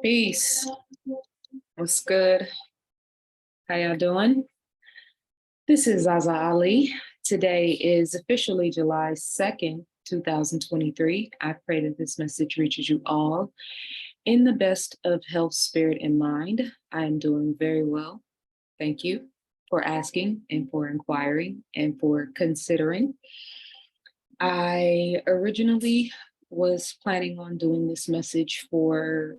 Peace. What's good? How y'all doing? This is ZaZaAli. Today is officially July 2nd, 2023. I pray that this message reaches you all in the best of health, spirit, and mind. I am doing very well. Thank you for asking and for inquiring and for considering. I originally was planning on doing this message for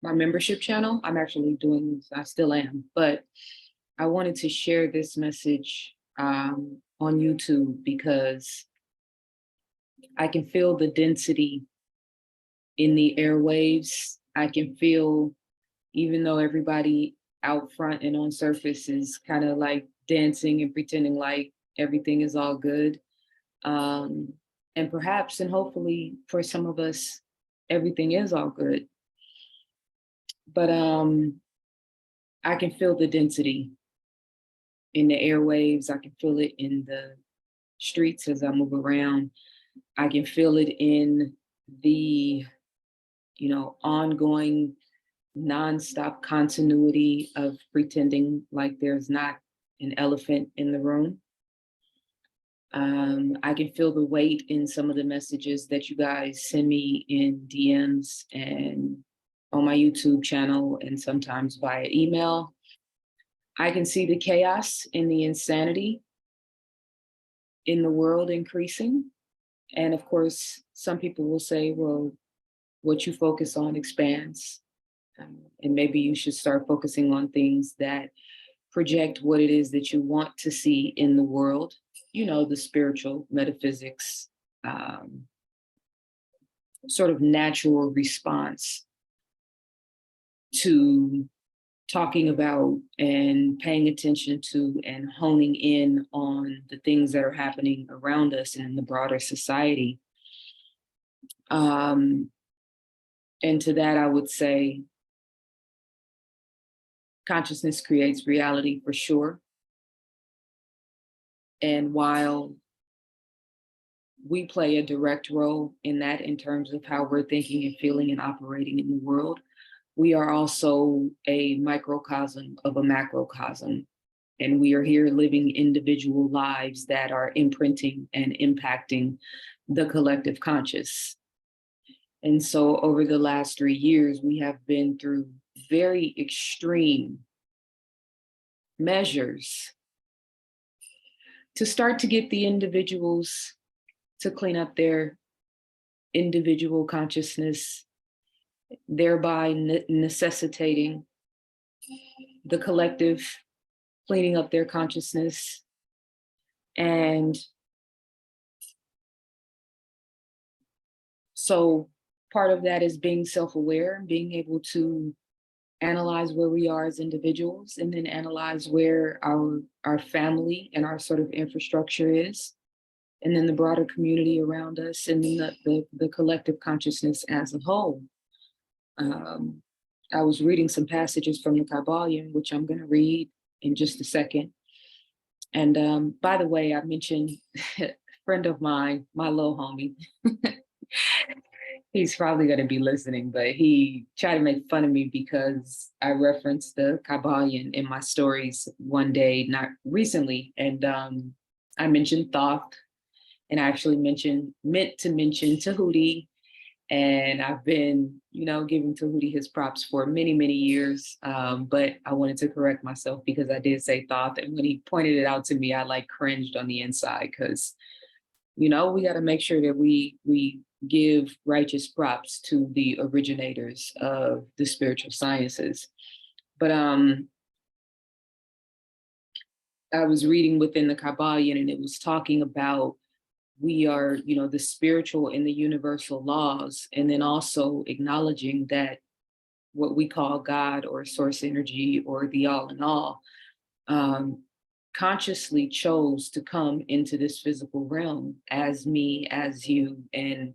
my membership channel. I'm actually doing this, I still am, but I wanted to share this message on YouTube because I can feel the density in the airwaves. I can feel, even though everybody out front and on surface is kind of like dancing and pretending like everything is all good. And perhaps, and hopefully for some of us, everything is all good. But I can feel the density in the airwaves. I can feel it in the streets as I move around. I can feel it in the, ongoing nonstop continuity of pretending like there's not an elephant in the room. I can feel the weight in some of the messages that you guys send me in DMs and on my YouTube channel and sometimes via email. I can see the chaos and the insanity in the world increasing. And of course, some people will say, well, what you focus on expands. And maybe you should start focusing on things that project what it is that you want to see in the world, the spiritual, metaphysics, sort of natural response to talking about and paying attention to and honing in on the things that are happening around us and in the broader society. And to that, I would say consciousness creates reality for sure. And while we play a direct role in that in terms of how we're thinking and feeling and operating in the world, we are also a microcosm of a macrocosm. And we are here living individual lives that are imprinting and impacting the collective conscious. And so over the last 3 years, we have been through very extreme measures to start to get the individuals to clean up their individual consciousness, thereby necessitating the collective cleaning up their consciousness. And so part of that is being self-aware, being able to analyze where we are as individuals, and then analyze where our family and our sort of infrastructure is, and then the broader community around us, and then the collective consciousness as a whole. I was reading some passages from the Kabbalion, which I'm going to read in just a second. And by the way, I mentioned a friend of mine, my little homie. He's probably going to be listening, but he tried to make fun of me because I referenced the Kabbalion in my stories one day, not recently. And I mentioned Thoth, and I actually meant to mention Tahuti. And I've been, giving Tahuti his props for many, many years. But I wanted to correct myself because I did say Thoth. And when he pointed it out to me, I cringed on the inside because, we got to make sure that we give righteous props to the originators of the spiritual sciences. But I was reading within the Kabbalion, and it was talking about we are, the spiritual and the universal laws, and then also acknowledging that what we call God or source energy or the all in all, consciously chose to come into this physical realm as me, as you, and,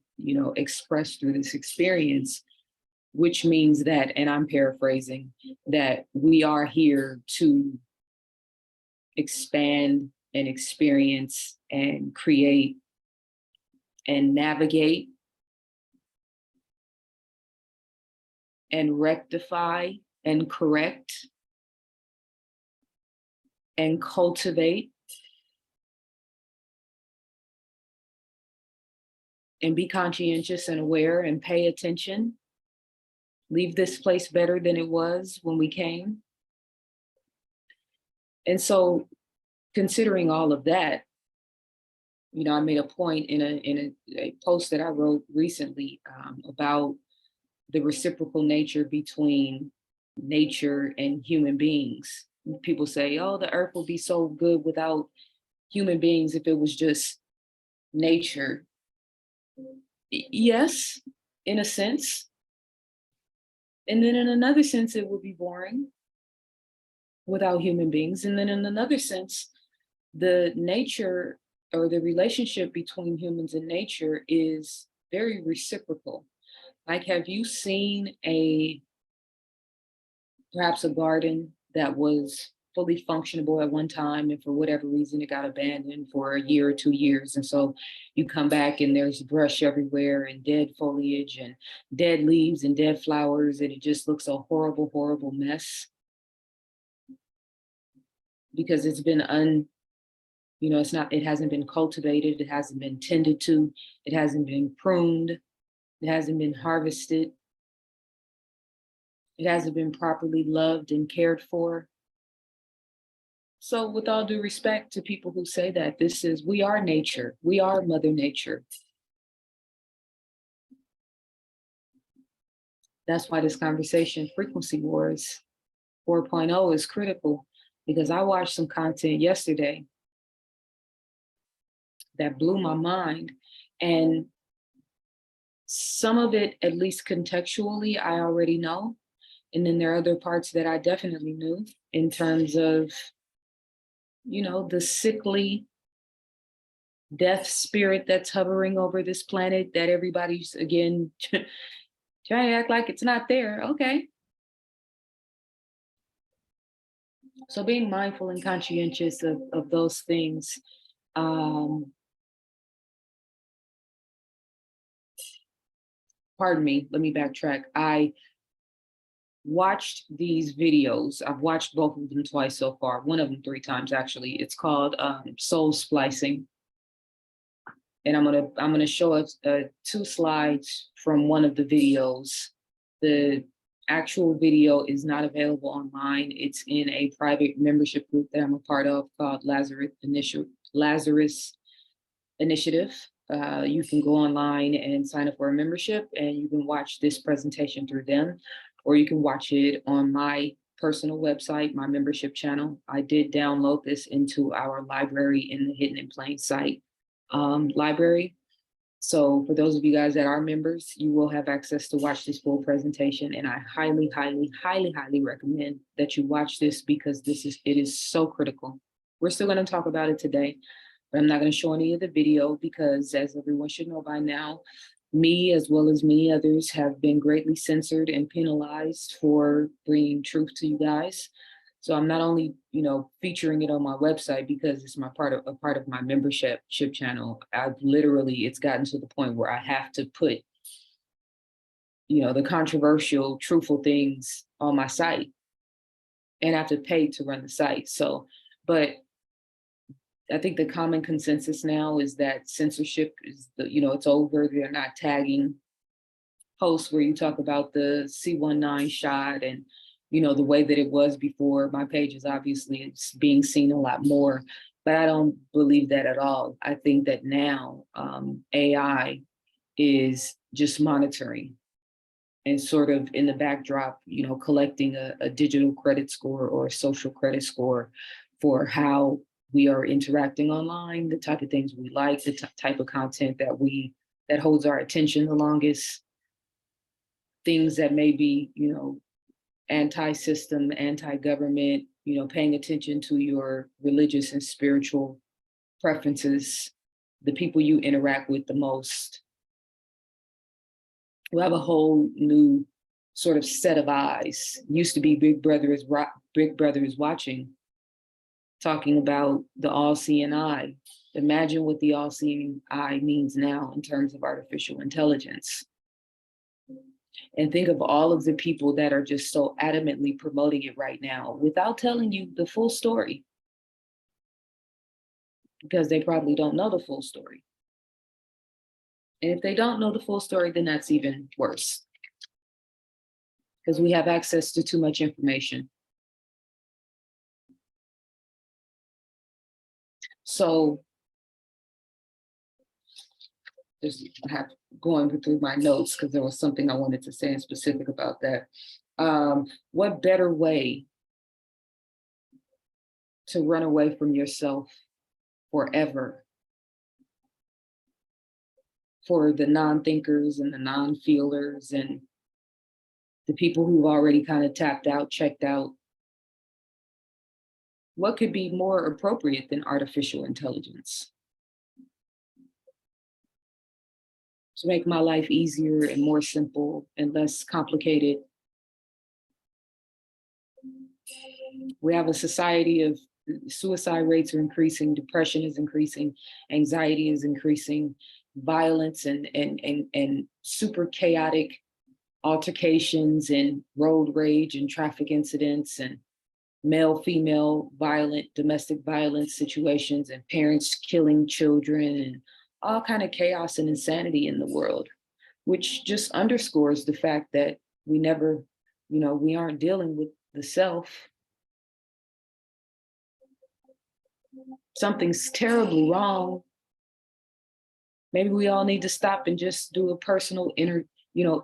express through this experience, which means that, and I'm paraphrasing, that we are here to expand and experience and create and navigate and rectify and correct and cultivate and be conscientious and aware and pay attention, leave this place better than it was when we came. And so considering all of that, you know, I made a point in a post that I wrote recently about the reciprocal nature between nature and human beings. People say, oh, the earth would be so good without human beings if it was just nature. Yes, in a sense. And then in another sense, it would be boring without human beings. And then in another sense, the nature or the relationship between humans and nature is very reciprocal. Like, have you seen perhaps a garden that was fully functionable at one time, and for whatever reason it got abandoned for a year or 2 years, and so you come back and there's brush everywhere and dead foliage and dead leaves and dead flowers, and it just looks a horrible, horrible mess because it's been you know, it hasn't been cultivated, it hasn't been tended to, it hasn't been pruned, it hasn't been harvested, it hasn't been properly loved and cared for. So with all due respect to people who say that we are nature, we are Mother Nature. That's why this conversation, Frequency Wars 4.0, is critical, because I watched some content yesterday that blew my mind. And some of it, at least contextually, I already know. And then there are other parts that I definitely knew in terms of, you know, the sickly death spirit that's hovering over this planet that everybody's, again, trying to act like it's not there. Okay. So being mindful and conscientious of those things. Pardon me, let me backtrack. I watched these videos. I've watched both of them twice so far, one of them 3 times actually. It's called soul splicing. And I'm gonna show us 2 slides from one of the videos. The actual video is not available online. It's in a private membership group that I'm a part of called Lazarus Initiative. You can go online and sign up for a membership, and you can watch this presentation through them, or you can watch it on my personal website, my membership channel. I did download this into our library in the Hidden in Plain Sight library. So for those of you guys that are members, you will have access to watch this full presentation. And I highly, highly, highly, highly recommend that you watch this, because it is so critical. We're still going to talk about it today, but I'm not going to show any of the video because, as everyone should know by now, me, as well as many others, have been greatly censored and penalized for bringing truth to you guys. So I'm not only, you know, featuring it on my website because it's a part of my membership channel. It's gotten to the point where I have to put, you know, the controversial, truthful things on my site, and I have to pay to run the site. So, but I think the common consensus now is that censorship is, it's over. They're not tagging posts where you talk about the C19 shot and, you know, the way that it was before. My page is obviously it's being seen a lot more, but I don't believe that at all. I think that now AI is just monitoring and sort of in the backdrop, you know, collecting a digital credit score or a social credit score for how we are interacting online, the type of things we like, the type of content that holds our attention the longest, things that may be, you know, anti-system, anti-government, you know, paying attention to your religious and spiritual preferences, the people you interact with the most. We'll have a whole new sort of set of eyes. Used to be Big Brother is watching, talking about the all-seeing eye. Imagine what the all-seeing eye means now in terms of artificial intelligence. And think of all of the people that are just so adamantly promoting it right now without telling you the full story, because they probably don't know the full story. And if they don't know the full story, then that's even worse, because we have access to too much information. So just have going through my notes because there was something I wanted to say in specific about that. What better way to run away from yourself forever for the non-thinkers and the non-feelers and the people who've already kind of tapped out, checked out? What could be more appropriate than artificial intelligence to make my life easier and more simple and less complicated? We have a society of suicide rates are increasing, depression is increasing, anxiety is increasing, violence and super chaotic altercations and road rage and traffic incidents and male female violent domestic violence situations and parents killing children and all kind of chaos and insanity in the world, which just underscores the fact that we never, we aren't dealing with the self. Something's terribly wrong. Maybe we all need to stop and just do a personal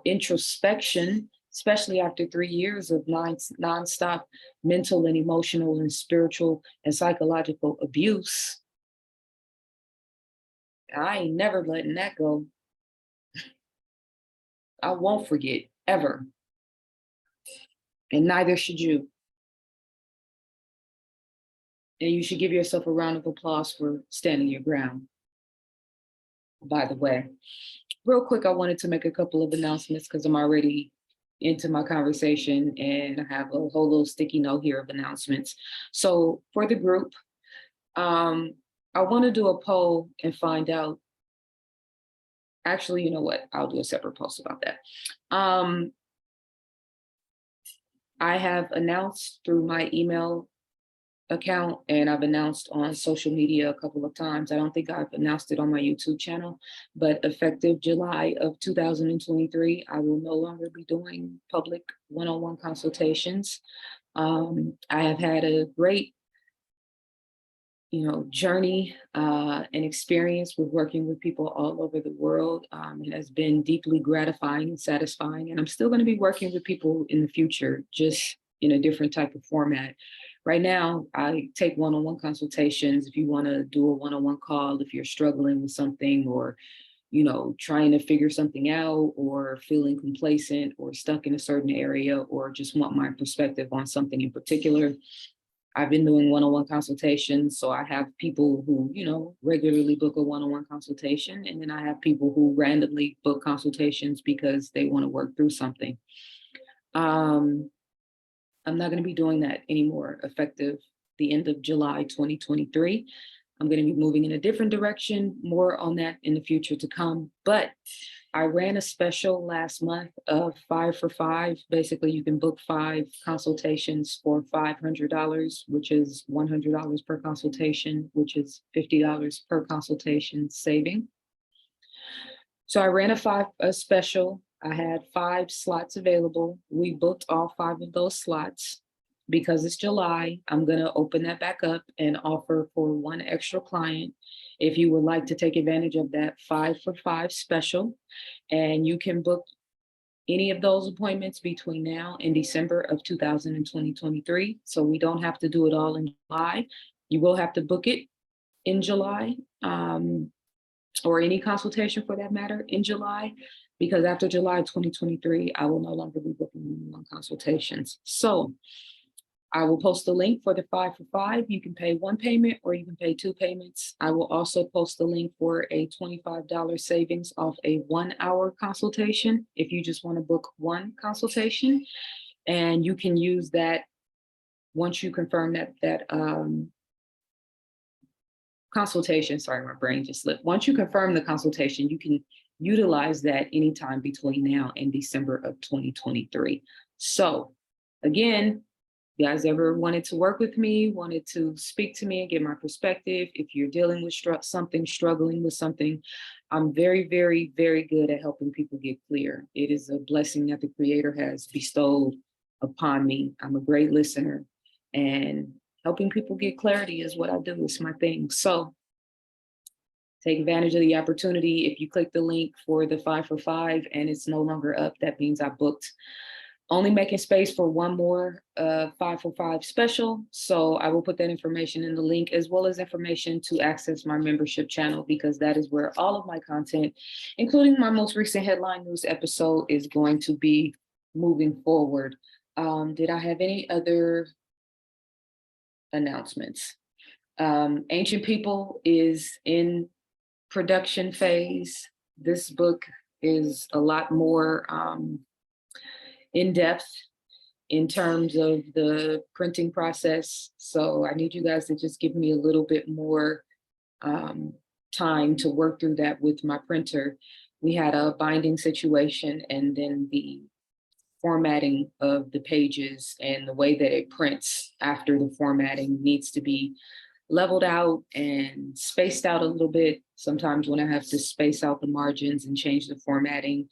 introspection, especially after 3 years of nonstop mental and emotional and spiritual and psychological abuse. I ain't never letting that go. I won't forget, ever. And neither should you. And you should give yourself a round of applause for standing your ground, by the way. Real quick, I wanted to make a couple of announcements because I'm already into my conversation and I have a whole little sticky note here of announcements. So for the group, I want to do a poll and find out. Actually, you know what? I'll do a separate post about that. I have announced through my email account and I've announced on social media a couple of times. I don't think I've announced it on my YouTube channel, but effective July of 2023, I will no longer be doing public one-on-one consultations. I have had a great journey and experience with working with people all over the world. It has been deeply gratifying and satisfying, and I'm still going to be working with people in the future, just in a different type of format. Right now, I take one-on-one consultations. If you want to do a one-on-one call, if you're struggling with something or trying to figure something out or feeling complacent or stuck in a certain area or just want my perspective on something in particular, I've been doing one-on-one consultations. So I have people who, regularly book a one-on-one consultation. And then I have people who randomly book consultations because they want to work through something. I'm not going to be doing that anymore effective the end of July 2023. I'm going to be moving in a different direction, more on that in the future to come. But I ran a special last month of 5 for 5. Basically, you can book 5 consultations for $500, which is $100 per consultation, which is $50 per consultation saving. So I ran a special. I had 5 slots available. We booked all 5 of those slots. Because it's July, I'm going to open that back up and offer for 1 extra client if you would like to take advantage of that 5 for 5 special. And you can book any of those appointments between now and December of 2023. So we don't have to do it all in July. You will have to book it in July, or any consultation for that matter in July, because after July 2023, I will no longer be booking one-on-one consultations. So I will post the link for the 5 for 5. You can pay 1 payment or you can pay 2 payments. I will also post the link for a $25 savings off a 1-hour consultation if you just want to book 1 consultation. And you can use that once you confirm that consultation. Sorry, my brain just slipped. Once you confirm the consultation, you can utilize that anytime between now and December of 2023. So again, you guys ever wanted to work with me, wanted to speak to me and get my perspective, if you're dealing with something, struggling with something, I'm very, very, very good at helping people get clear. It is a blessing that the Creator has bestowed upon me. I'm a great listener, and helping people get clarity is what I do. It's my thing. So take advantage of the opportunity. If you click the link for the 5 for 5 and it's no longer up, that means I booked. Only making space for one more 5 for 5 special. So I will put that information in the link, as well as information to access my membership channel, because that is where all of my content, including my most recent headline news episode, is going to be moving forward. Did I have any other announcements? Ancient People is in production phase. This book is a lot more in depth in terms of the printing process. So I need you guys to just give me a little bit more time to work through that with my printer. We had a binding situation, and then the formatting of the pages and the way that it prints after the formatting needs to be leveled out and spaced out a little bit. Sometimes when I have to space out the margins and change the formatting,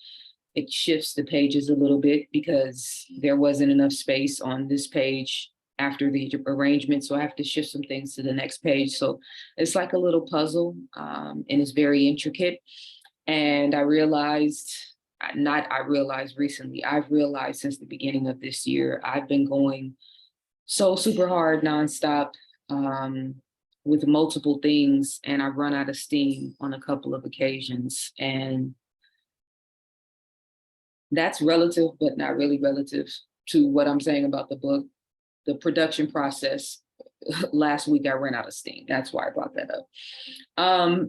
it shifts the pages a little bit because there wasn't enough space on this page after the arrangement. So I have to shift some things to the next page. So it's like a little puzzle, and it's very intricate. And I've realized recently, I've realized since the beginning of this year, I've been going so super hard nonstop with multiple things, and I've run out of steam on a couple of occasions. And that's relative, but not really relative to what I'm saying about the book. The production process, last week I ran out of steam. That's why I brought that up.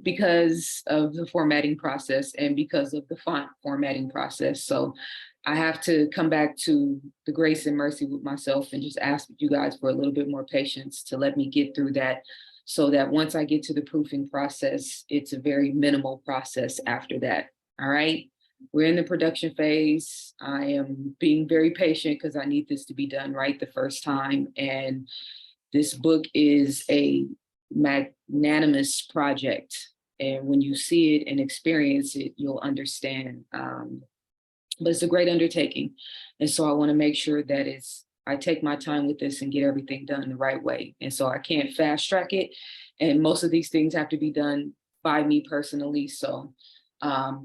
Because of the formatting process and because of the font formatting process. So I have to come back to the grace and mercy with myself and just ask you guys for a little bit more patience to let me get through that, so that once I get to the proofing process, it's a very minimal process after that. All right. We're in the production phase. I am being very patient because I need this to be done right the first time. And this book is a magnanimous project. And when you see it and experience it, you'll understand. But it's a great undertaking. And so I want to make sure that I take my time with this and get everything done the right way. And so I can't fast track it. And most of these things have to be done by me personally. So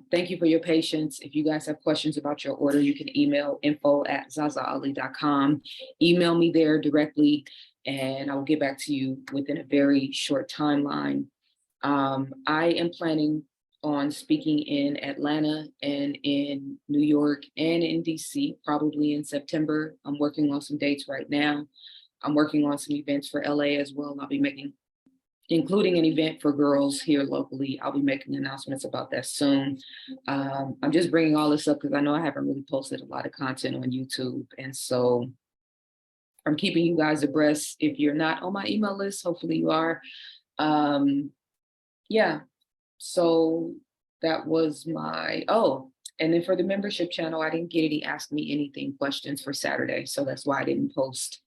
thank you for your patience. If you guys have questions about your order, you can email info@ZaZaAli.com. Email me there directly, and I will get back to you within a very short timeline. I am planning on speaking in Atlanta and in New York and in DC, probably in September. I'm working on some dates right now. I'm working on some events for LA as well. I'll be including an event for girls here locally. I'll be making announcements about that soon. I'm just bringing all this up because I know I haven't really posted a lot of content on YouTube. And so I'm keeping you guys abreast. If you're not on my email list, hopefully you are. Yeah, so that was and then for the membership channel, I didn't get any Ask Me Anything questions for Saturday. So that's why I didn't post.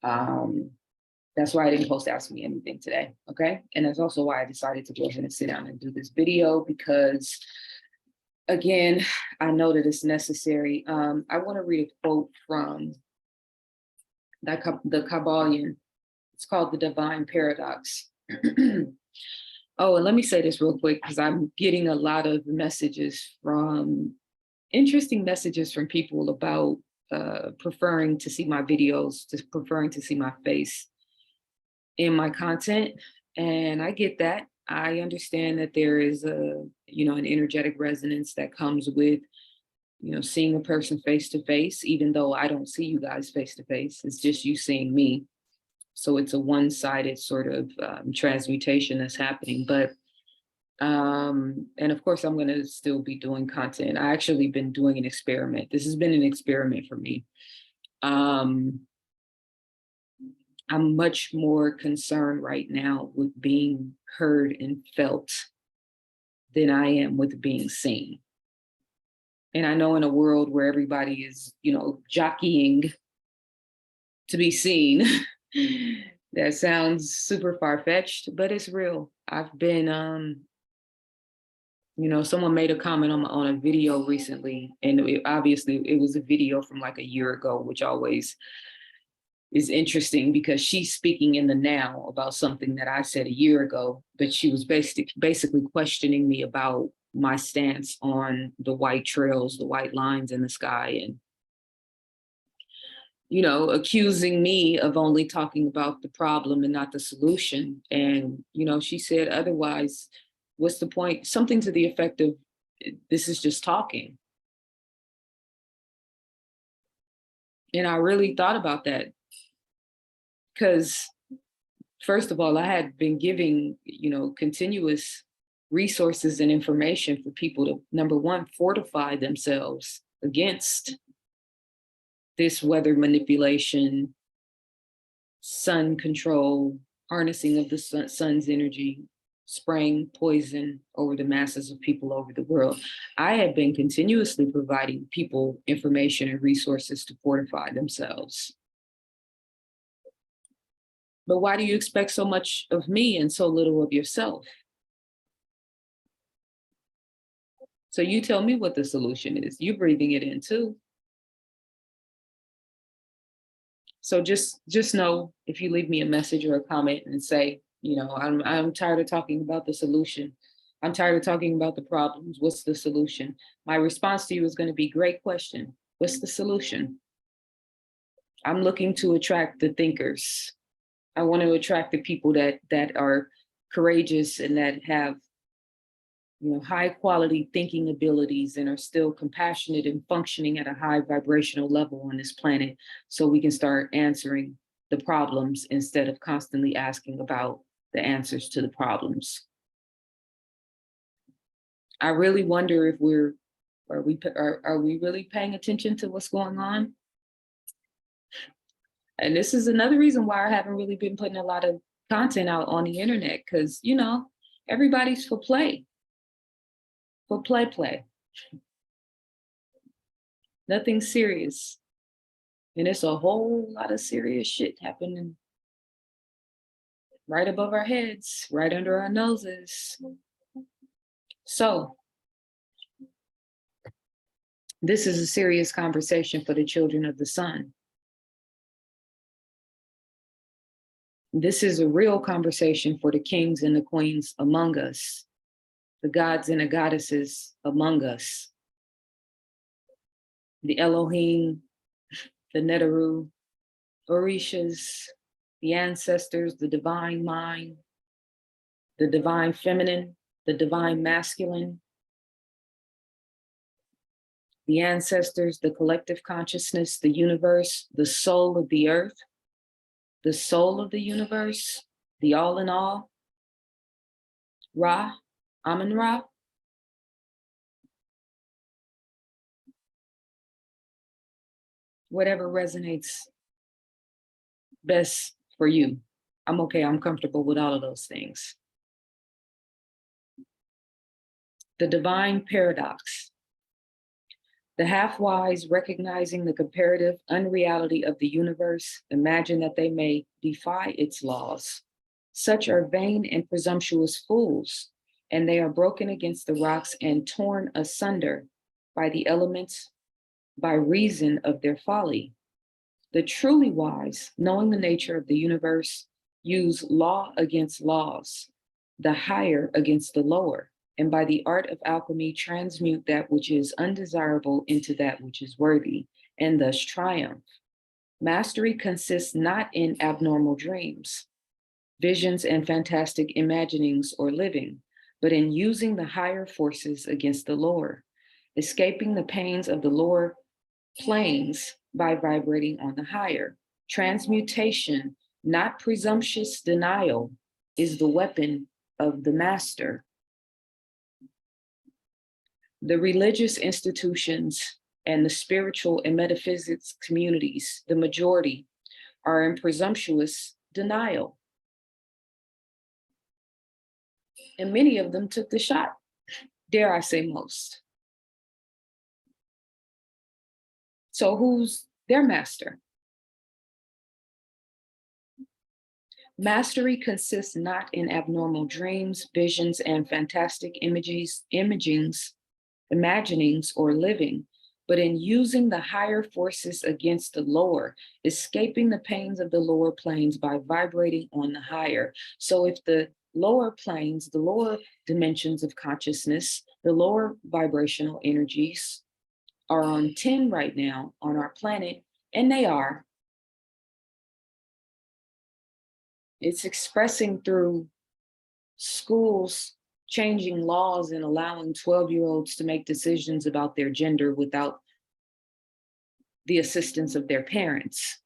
That's why I didn't post Ask Me Anything today, okay? And that's also why I decided to go ahead and sit down and do this video, because again, I know that it's necessary. I wanna read a quote from the Kabbalion. It's called The Divine Paradox. Oh, and let me say this real quick, because I'm getting a lot of interesting messages from people about preferring to see my videos, just preferring to see my face in my content. And I get that. I understand that there is an energetic resonance that comes with, seeing a person face to face, even though I don't see you guys face to face. It's just you seeing me. So it's a one-sided sort of transmutation that's happening. But, and of course, I'm going to still be doing content. I actually been doing an experiment. This has been an experiment for me. I'm much more concerned right now with being heard and felt than I am with being seen. And I know in a world where everybody is, jockeying to be seen, that sounds super far-fetched, but it's real. I've been, someone made a comment on a video recently, and obviously it was a video from like a year ago, which always is interesting because she's speaking in the now about something that I said a year ago, but she was basically questioning me about my stance on the white trails, the white lines in the sky, and accusing me of only talking about the problem and not the solution. And she said, otherwise, what's the point? Something to the effect of, this is just talking. And I really thought about that because, first of all, I had been giving, continuous resources and information for people to, number one, fortify themselves against this weather manipulation, sun control, harnessing of the sun's energy, spraying poison over the masses of people over the world. I have been continuously providing people information and resources to fortify themselves. But why do you expect so much of me and so little of yourself? So you tell me what the solution is. You're breathing it in too. So just know, if you leave me a message or a comment and say, I'm tired of talking about the solution. I'm tired of talking about the problems. What's the solution? My response to you is going to be, great question. What's the solution? I'm looking to attract the thinkers. I want to attract the people that are courageous and that have high quality thinking abilities and are still compassionate and functioning at a high vibrational level on this planet, so we can start answering the problems instead of constantly asking about the answers to the problems. I really wonder if are we really paying attention to what's going on? And this is another reason why I haven't really been putting a lot of content out on the internet, because everybody's for play. For play. Nothing serious. And it's a whole lot of serious shit happening right above our heads, right under our noses. So this is a serious conversation for the children of the sun. This is a real conversation for the kings and the queens among us, the gods and the goddesses among us, the Elohim, the Neteru, Orishas, the ancestors, the divine mind, the divine feminine, the divine masculine, the ancestors, the collective consciousness, the universe, the soul of the earth, the soul of the universe, the all in all, Ra, Amun-Ra. Whatever resonates best for you. I'm okay, I'm comfortable with all of those things. The divine paradox. The half-wise, recognizing the comparative unreality of the universe, imagine that they may defy its laws. Such are vain and presumptuous fools, and they are broken against the rocks and torn asunder by the elements by reason of their folly. The truly wise, knowing the nature of the universe, use law against laws, the higher against the lower, and by the art of alchemy transmute that which is undesirable into that which is worthy, and thus triumph. Mastery consists not in abnormal dreams, visions, and fantastic imaginings or living, but in using the higher forces against the lower, escaping the pains of the lower planes by vibrating on the higher. Transmutation, not presumptuous denial, is the weapon of the master. The religious institutions and the spiritual and metaphysics communities, the majority, are in presumptuous denial. And many of them took the shot. dare I say most. So who's their master? Mastery consists not in abnormal dreams, visions, and fantastic imaginings, or living, but in using the higher forces against the lower, escaping the pains of the lower planes by vibrating on the higher. So if the lower planes, the lower dimensions of consciousness, the lower vibrational energies are on 10 right now on our planet, and they are, it's expressing through schools changing laws and allowing 12-year-olds to make decisions about their gender without the assistance of their parents.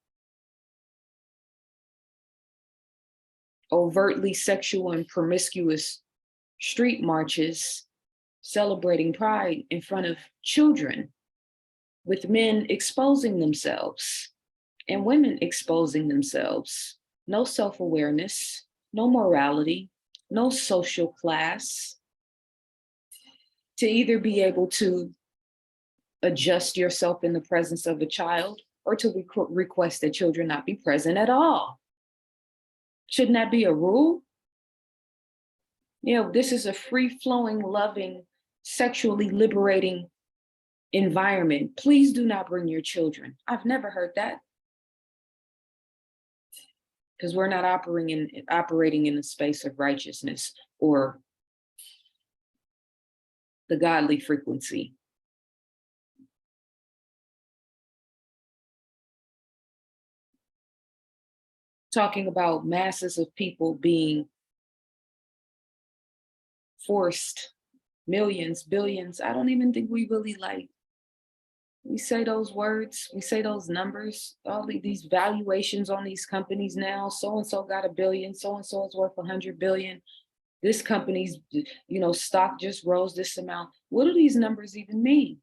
Overtly sexual and promiscuous street marches celebrating pride in front of children, with men exposing themselves and women exposing themselves. No self-awareness, no morality, no social class, to either be able to adjust yourself in the presence of a child or to request that children not be present at all. Shouldn't that be a rule? You know, this is a free-flowing, loving, sexually liberating environment. Please do not bring your children. I've never heard that. Because we're not operating in the space of righteousness or the godly frequency. Talking about masses of people being forced, millions, billions. I don't even think we really we say those words, we say those numbers, all these valuations on these companies now. So-and-so got $1 billion, so-and-so is worth 100 billion. This company's, stock just rose this amount. What do these numbers even mean?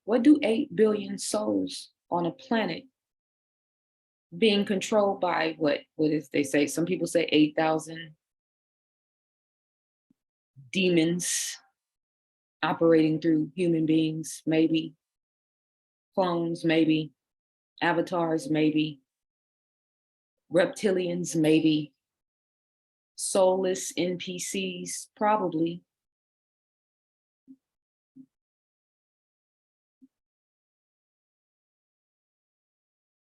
What do 8 billion souls on a planet being controlled by what is they say? Some people say 8,000 demons operating through human beings, maybe clones, maybe avatars, maybe reptilians, maybe soulless NPCs, probably.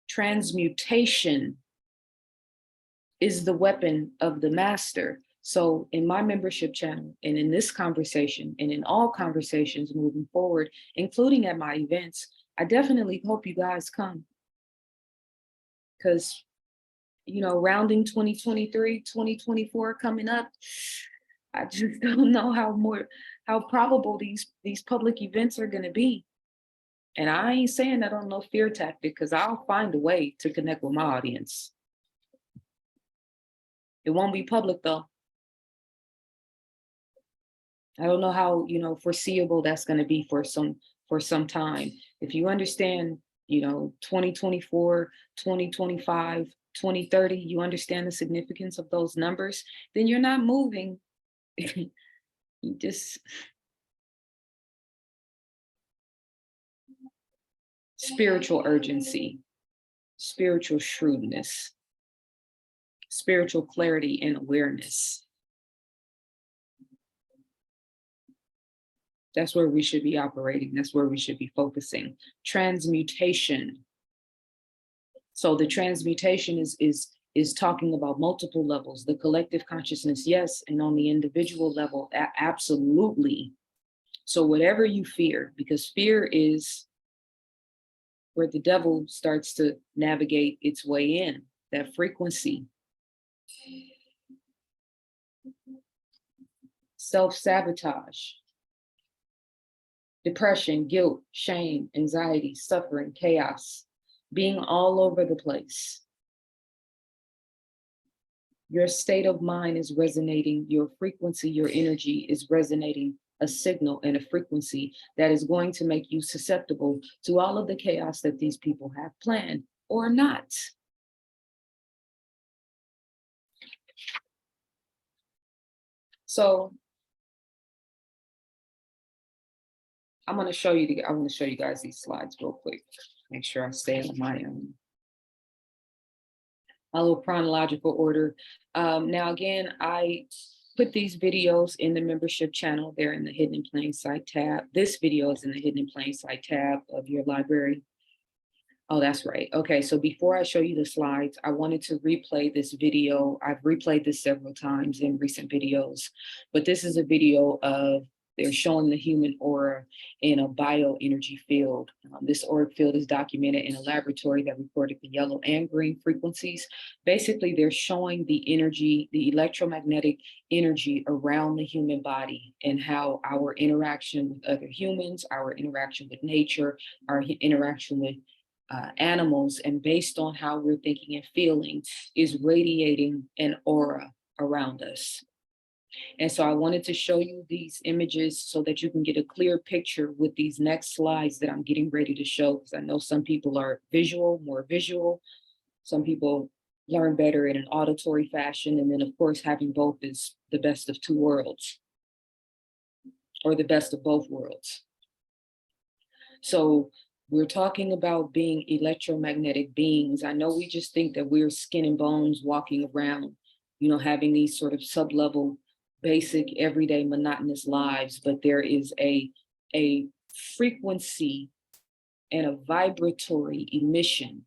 Transmutation is the weapon of the master. So in my membership channel and in this conversation and in all conversations moving forward, including at my events, I definitely hope you guys come. Because, rounding 2023, 2024 coming up, I just don't know how probable these public events are going to be. And I ain't saying that on no fear tactic, because I'll find a way to connect with my audience. It won't be public though. I don't know how, foreseeable that's going to be for some time. If you understand, 2024, 2025, 2030, you understand the significance of those numbers, then you're not moving. You just spiritual urgency, spiritual shrewdness, spiritual clarity and awareness. That's where we should be operating. That's where we should be focusing. Transmutation. So the transmutation is talking about multiple levels, the collective consciousness, yes, and on the individual level, absolutely. So whatever you fear, because fear is where the devil starts to navigate its way in, that frequency. Self-sabotage, depression, guilt, shame, anxiety, suffering, chaos, being all over the place. Your state of mind is resonating, your frequency, your energy is resonating a signal and a frequency that is going to make you susceptible to all of the chaos that these people have planned or not. So I want to show you guys these slides real quick. Make sure I stay on my little chronological order. Now, again, I put these videos in the membership channel. They're in the Hidden in Plain Sight tab. This video is in the Hidden in Plain Sight tab of your library. Oh, that's right. Okay, so before I show you the slides, I wanted to replay this video. I've replayed this several times in recent videos, but this is a video of they're showing the human aura in a bioenergy field. This auric field is documented in a laboratory that recorded the yellow and green frequencies. Basically, they're showing the energy, the electromagnetic energy around the human body and how our interaction with other humans, our interaction with nature, our interaction with animals, and based on how we're thinking and feeling, is radiating an aura around us. And so I wanted to show you these images so that you can get a clear picture with these next slides that I'm getting ready to show, because I know some people are more visual. Some people learn better in an auditory fashion. And then of course, having both is the best of two worlds, or the best of both worlds. So we're talking about being electromagnetic beings. I know we just think that we're skin and bones walking around, having these sort of sub-level, basic, everyday, monotonous lives, but there is a frequency and a vibratory emission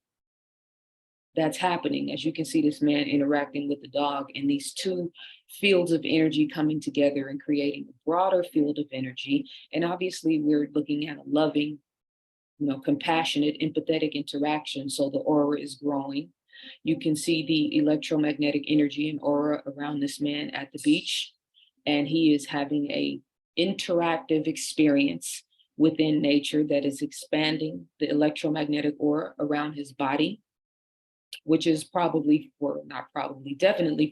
that's happening. As you can see, this man interacting with the dog, and these two fields of energy coming together and creating a broader field of energy. And obviously we're looking at a loving, compassionate, empathetic interaction. So the aura is growing. You can see the electromagnetic energy and aura around this man at the beach, and he is having a interactive experience within nature that is expanding the electromagnetic aura around his body, which is definitely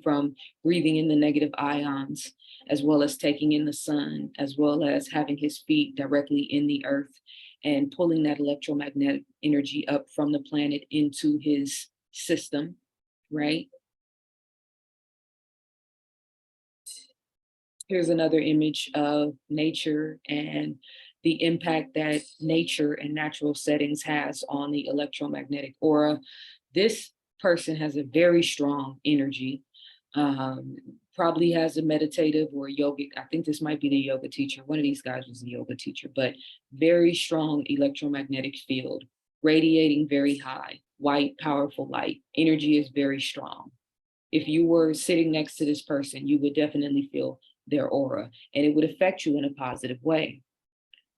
from breathing in the negative ions, as well as taking in the sun, as well as having his feet directly in the earth and pulling that electromagnetic energy up from the planet into his system, right? Here's another image of nature and the impact that nature and natural settings has on the electromagnetic aura. This person has a very strong energy, probably has a meditative or a yogic. I think this might be the yoga teacher. One of these guys was a yoga teacher, but very strong electromagnetic field, radiating very high, white, powerful light. Energy is very strong. If you were sitting next to this person, you would definitely feel their aura, and it would affect you in a positive way.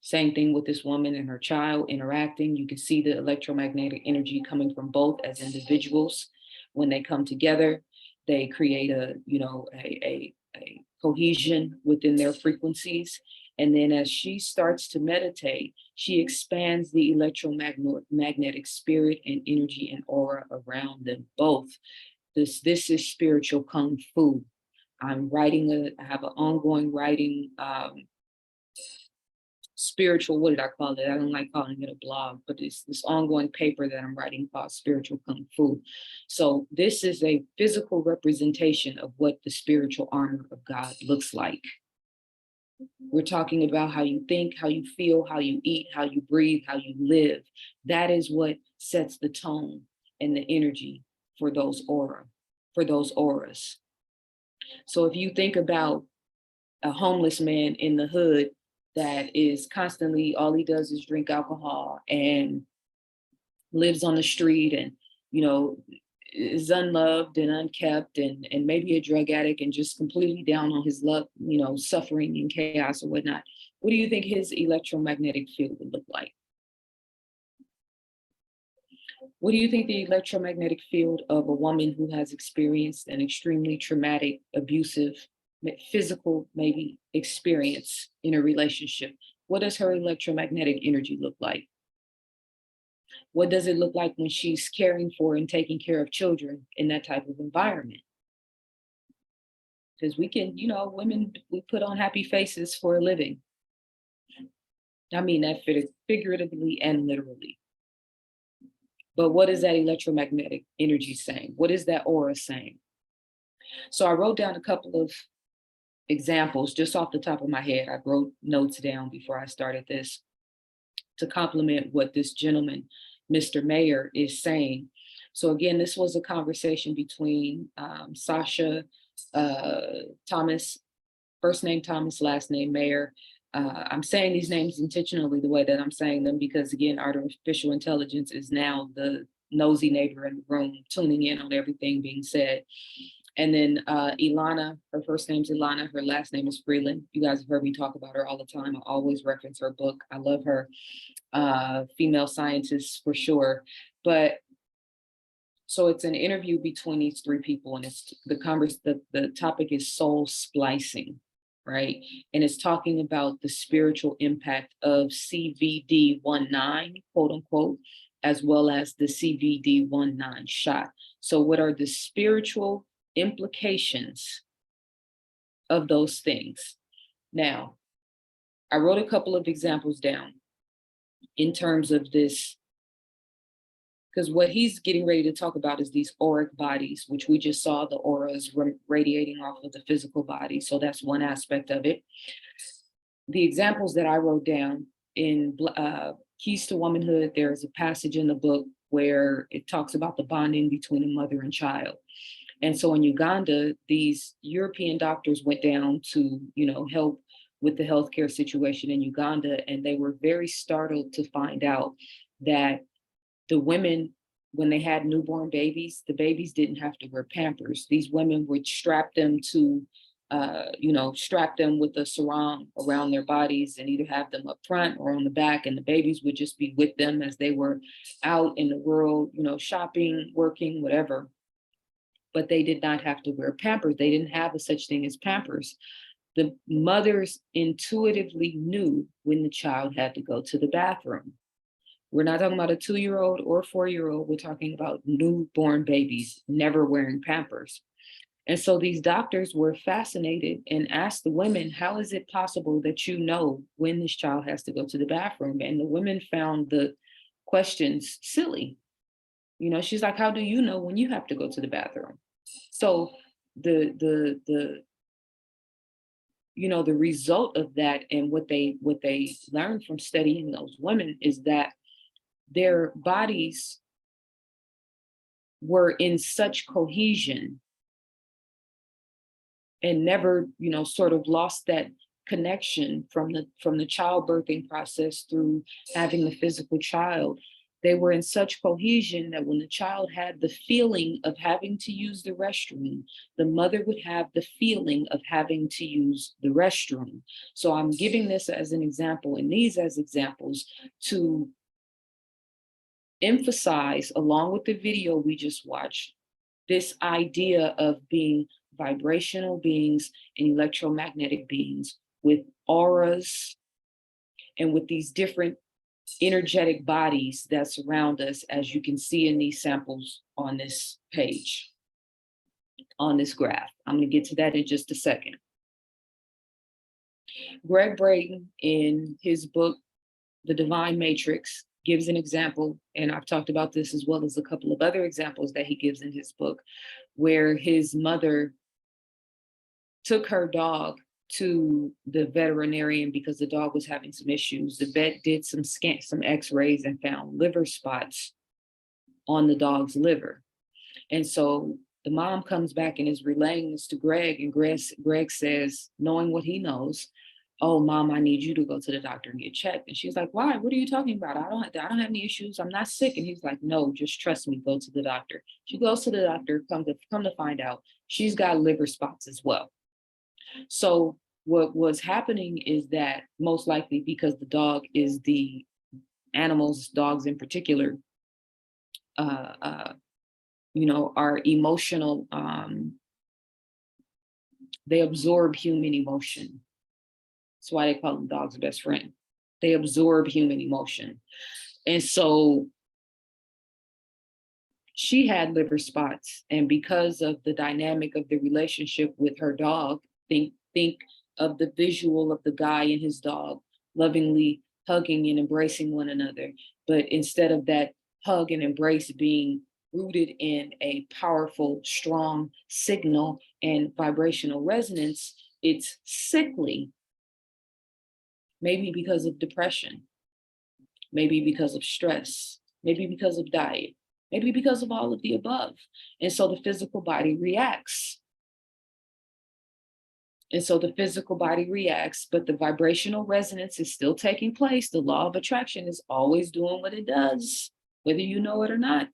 Same thing with this woman and her child interacting. You can see the electromagnetic energy coming from both as individuals. When they come together, they create a cohesion within their frequencies. And then as she starts to meditate, she expands the electromagnetic spirit and energy and aura around them both. This is spiritual kung fu. I have an ongoing writing, spiritual, what did I call it? I don't like calling it a blog, but it's this ongoing paper that I'm writing called Spiritual Kung Fu. So this is a physical representation of what the spiritual armor of God looks like. We're talking about how you think, how you feel, how you eat, how you breathe, how you live. That is what sets the tone and the energy for those auras. So if you think about a homeless man in the hood that is constantly, all he does is drink alcohol and lives on the street and, is unloved and unkept and maybe a drug addict and just completely down on his luck, suffering and chaos or whatnot. What do you think his electromagnetic field would look like? What do you think the electromagnetic field of a woman who has experienced an extremely traumatic, abusive, physical, maybe experience in a relationship? What does her electromagnetic energy look like? What does it look like when she's caring for and taking care of children in that type of environment? Because we can, women, we put on happy faces for a living. I mean that figuratively and literally. But what is that electromagnetic energy saying? What is that aura saying? So I wrote down a couple of examples just off the top of my head. I wrote notes down before I started this to complement what this gentleman, Mr. Mayer, is saying. So again, this was a conversation between Sasha Thomas, first name Thomas, last name Mayer. I'm saying these names intentionally the way that I'm saying them because, again, artificial intelligence is now the nosy neighbor in the room, tuning in on everything being said. And then Ilana, her first name's Ilana, her last name is Freeland. You guys have heard me talk about her all the time. I always reference her book. I love her. Female scientist for sure. But so it's an interview between these three people, and it's the topic is soul splicing, right? And it's talking about the spiritual impact of CVD-19, quote unquote, as well as the CVD-19 shot. So what are the spiritual implications of those things? Now, I wrote a couple of examples down in terms of this, because what he's getting ready to talk about is these auric bodies, which we just saw the auras radiating off of the physical body. So that's one aspect of it. The examples that I wrote down in Keys to Womanhood, there's a passage in the book where it talks about the bonding between a mother and child. And so in Uganda, these European doctors went down to, help with the healthcare situation in Uganda. And they were very startled to find out that the women, when they had newborn babies, the babies didn't have to wear Pampers. These women would strap them with a sarong around their bodies and either have them up front or on the back, and the babies would just be with them as they were out in the world, shopping, working, whatever. But they did not have to wear Pampers. They didn't have a such thing as Pampers. The mothers intuitively knew when the child had to go to the bathroom. We're not talking about a 2-year-old or a 4-year-old. We're talking about newborn babies never wearing Pampers. And so these doctors were fascinated and asked the women, how is it possible that you know when this child has to go to the bathroom? And the women found the questions silly. She's like, how do you know when you have to go to the bathroom? So the result of that and what they learned from studying those women is that their bodies were in such cohesion and never, sort of lost that connection from the childbirthing process through having the physical child. They were in such cohesion that when the child had the feeling of having to use the restroom, the mother would have the feeling of having to use the restroom. So I'm giving this as an example and these as examples to emphasize, along with the video we just watched, this idea of being vibrational beings and electromagnetic beings with auras and with these different energetic bodies that surround us, as you can see in these samples on this page, on this graph. I'm going to get to that in just a second. Greg Braden, in his book, The Divine Matrix, gives an example, and I've talked about this as well as a couple of other examples that he gives in his book, where his mother took her dog to the veterinarian because the dog was having some issues. The vet did some x-rays and found liver spots on the dog's liver. And so the mom comes back and is relaying this to Greg, and Greg says, knowing what he knows, oh, Mom, I need you to go to the doctor and get checked. And she's like, why? What are you talking about? I don't have any issues. I'm not sick. And he's like, no, just trust me. Go to the doctor. She goes to the doctor, come to find out she's got liver spots as well. So what was happening is that most likely because the dog is the dogs in particular, are emotional. They absorb human emotion. That's why they call them dogs' best friend. They absorb human emotion. And so she had liver spots. And because of the dynamic of the relationship with her dog, think of the visual of the guy and his dog lovingly hugging and embracing one another. But instead of that hug and embrace being rooted in a powerful, strong signal and vibrational resonance, it's sickly, maybe because of depression, maybe because of stress, maybe because of diet, maybe because of all of the above. And so the physical body reacts. And so the physical body reacts, but the vibrational resonance is still taking place. The law of attraction is always doing what it does, whether you know it or not.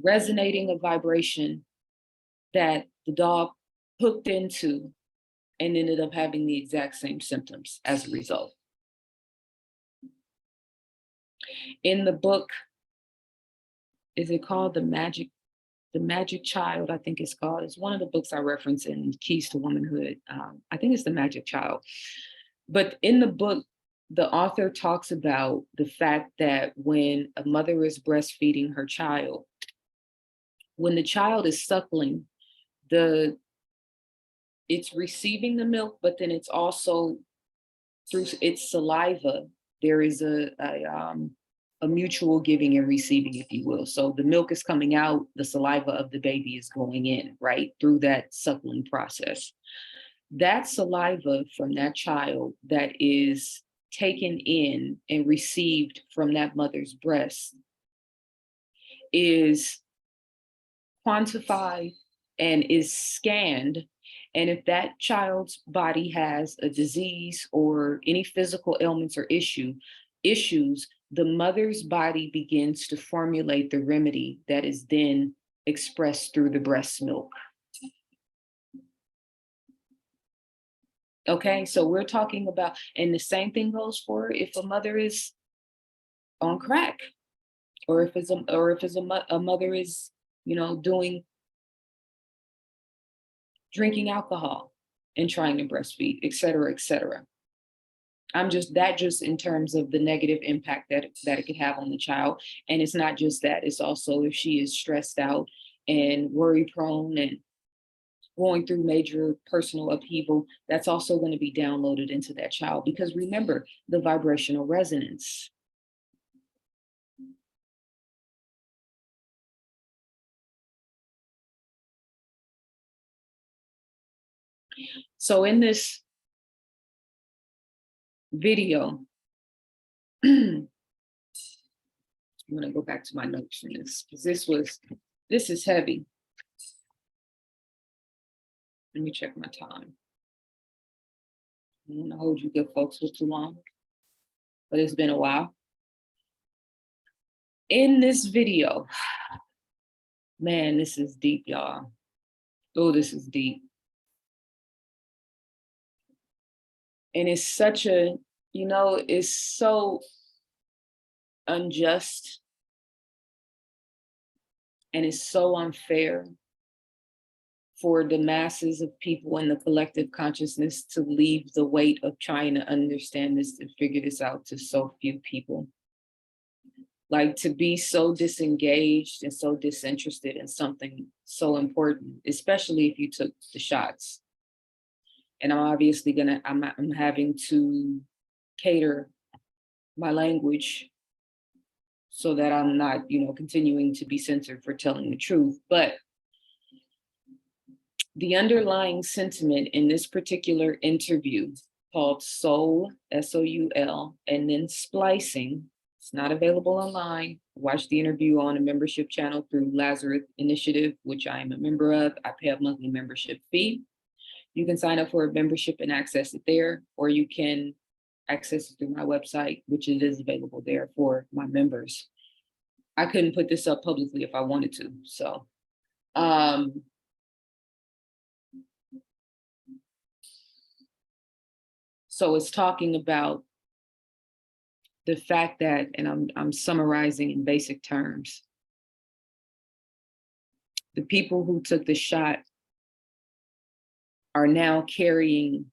Resonating a vibration that the dog hooked into and ended up having the exact same symptoms as a result. In the book, is it called The Magic Child? I think it's called. It's one of the books I reference in Keys to Womanhood. I think it's The Magic Child. But in the book, the author talks about the fact that when a mother is breastfeeding her child, when the child is suckling, it's receiving the milk, but then it's also through its saliva, there is a mutual giving and receiving, if you will. So the milk is coming out, the saliva of the baby is going in, right, through that suckling process. That saliva from that child that is taken in and received from that mother's breast is quantified and is scanned. And if that child's body has a disease or any physical ailments or issues, the mother's body begins to formulate the remedy that is then expressed through the breast milk. Okay, so we're talking about, and the same thing goes for if a mother is on crack, or if a mother is, drinking alcohol and trying to breastfeed, et cetera, et cetera. Just in terms of the negative impact that it could have on the child. And it's not just that, it's also if she is stressed out and worry prone and going through major personal upheaval, that's also going to be downloaded into that child. Because remember, the vibrational resonance. So in this video, I'm going to go back to my notes from this, because this is heavy. Let me check my time. I don't want to hold you good folks for too long, but it's been a while. In this video, man, this is deep, y'all. Oh, this is deep. And it's such a, it's so unjust, and it's so unfair for the masses of people in the collective consciousness to leave the weight of trying to understand this and figure this out to so few people. Like, to be so disengaged and so disinterested in something so important, especially if you took the shots. And I'm obviously I'm having to cater my language so that I'm not, continuing to be censored for telling the truth. But the underlying sentiment in this particular interview, called Soul, S-O-U-L, and then Splicing, it's not available online. Watch the interview on a membership channel through Lazarus Initiative, which I am a member of. I pay a monthly membership fee. You can sign up for a membership and access it there, or you can access it through my website, which it is available there for my members. I couldn't put this up publicly if I wanted to. So, so it's talking about the fact that, and I'm summarizing in basic terms, the people who took the shot are now carrying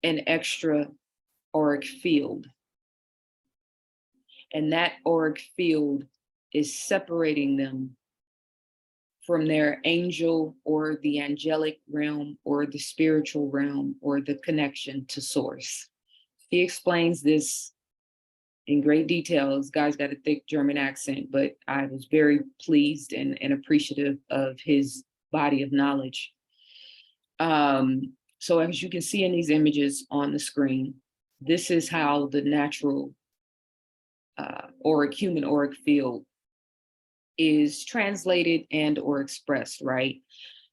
an extra auric field. And that auric field is separating them from their angel or the angelic realm or the spiritual realm or the connection to source. He explains this in great detail. This guy's got a thick German accent, but I was very pleased and appreciative of his body of knowledge. So as you can see in these images on the screen, this is how the natural human auric field is translated and or expressed, right?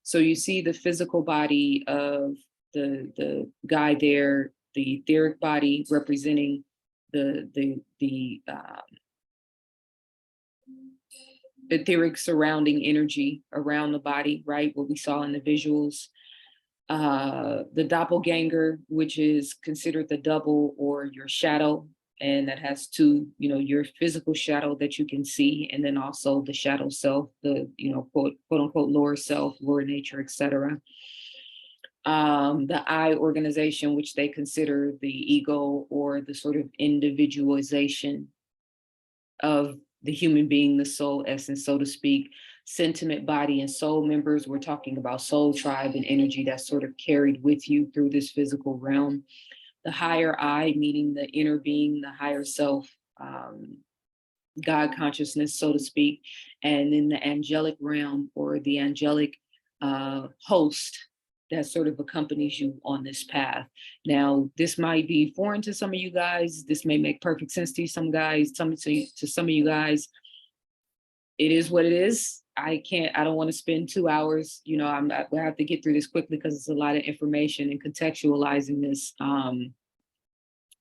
So you see the physical body of the guy there, the etheric body representing the etheric surrounding energy around the body, right? What we saw in the visuals. The doppelganger, which is considered the double or your shadow, and that has two, your physical shadow that you can see, and then also the shadow self, the, quote unquote lower self, lower nature, etc. The I organization, which they consider the ego or the sort of individualization of the human being, the soul essence, so to speak. Sentiment, body, and soul members. We're talking about soul tribe and energy that's sort of carried with you through this physical realm. The higher I, meaning the inner being, the higher self, God consciousness, so to speak. And then the angelic realm, or the angelic host that sort of accompanies you on this path. Now, this might be foreign to some of you guys. This may make perfect sense to some guys, to some of you guys. It is what it is. I don't want to spend 2 hours, I have to get through this quickly because it's a lot of information, and contextualizing this,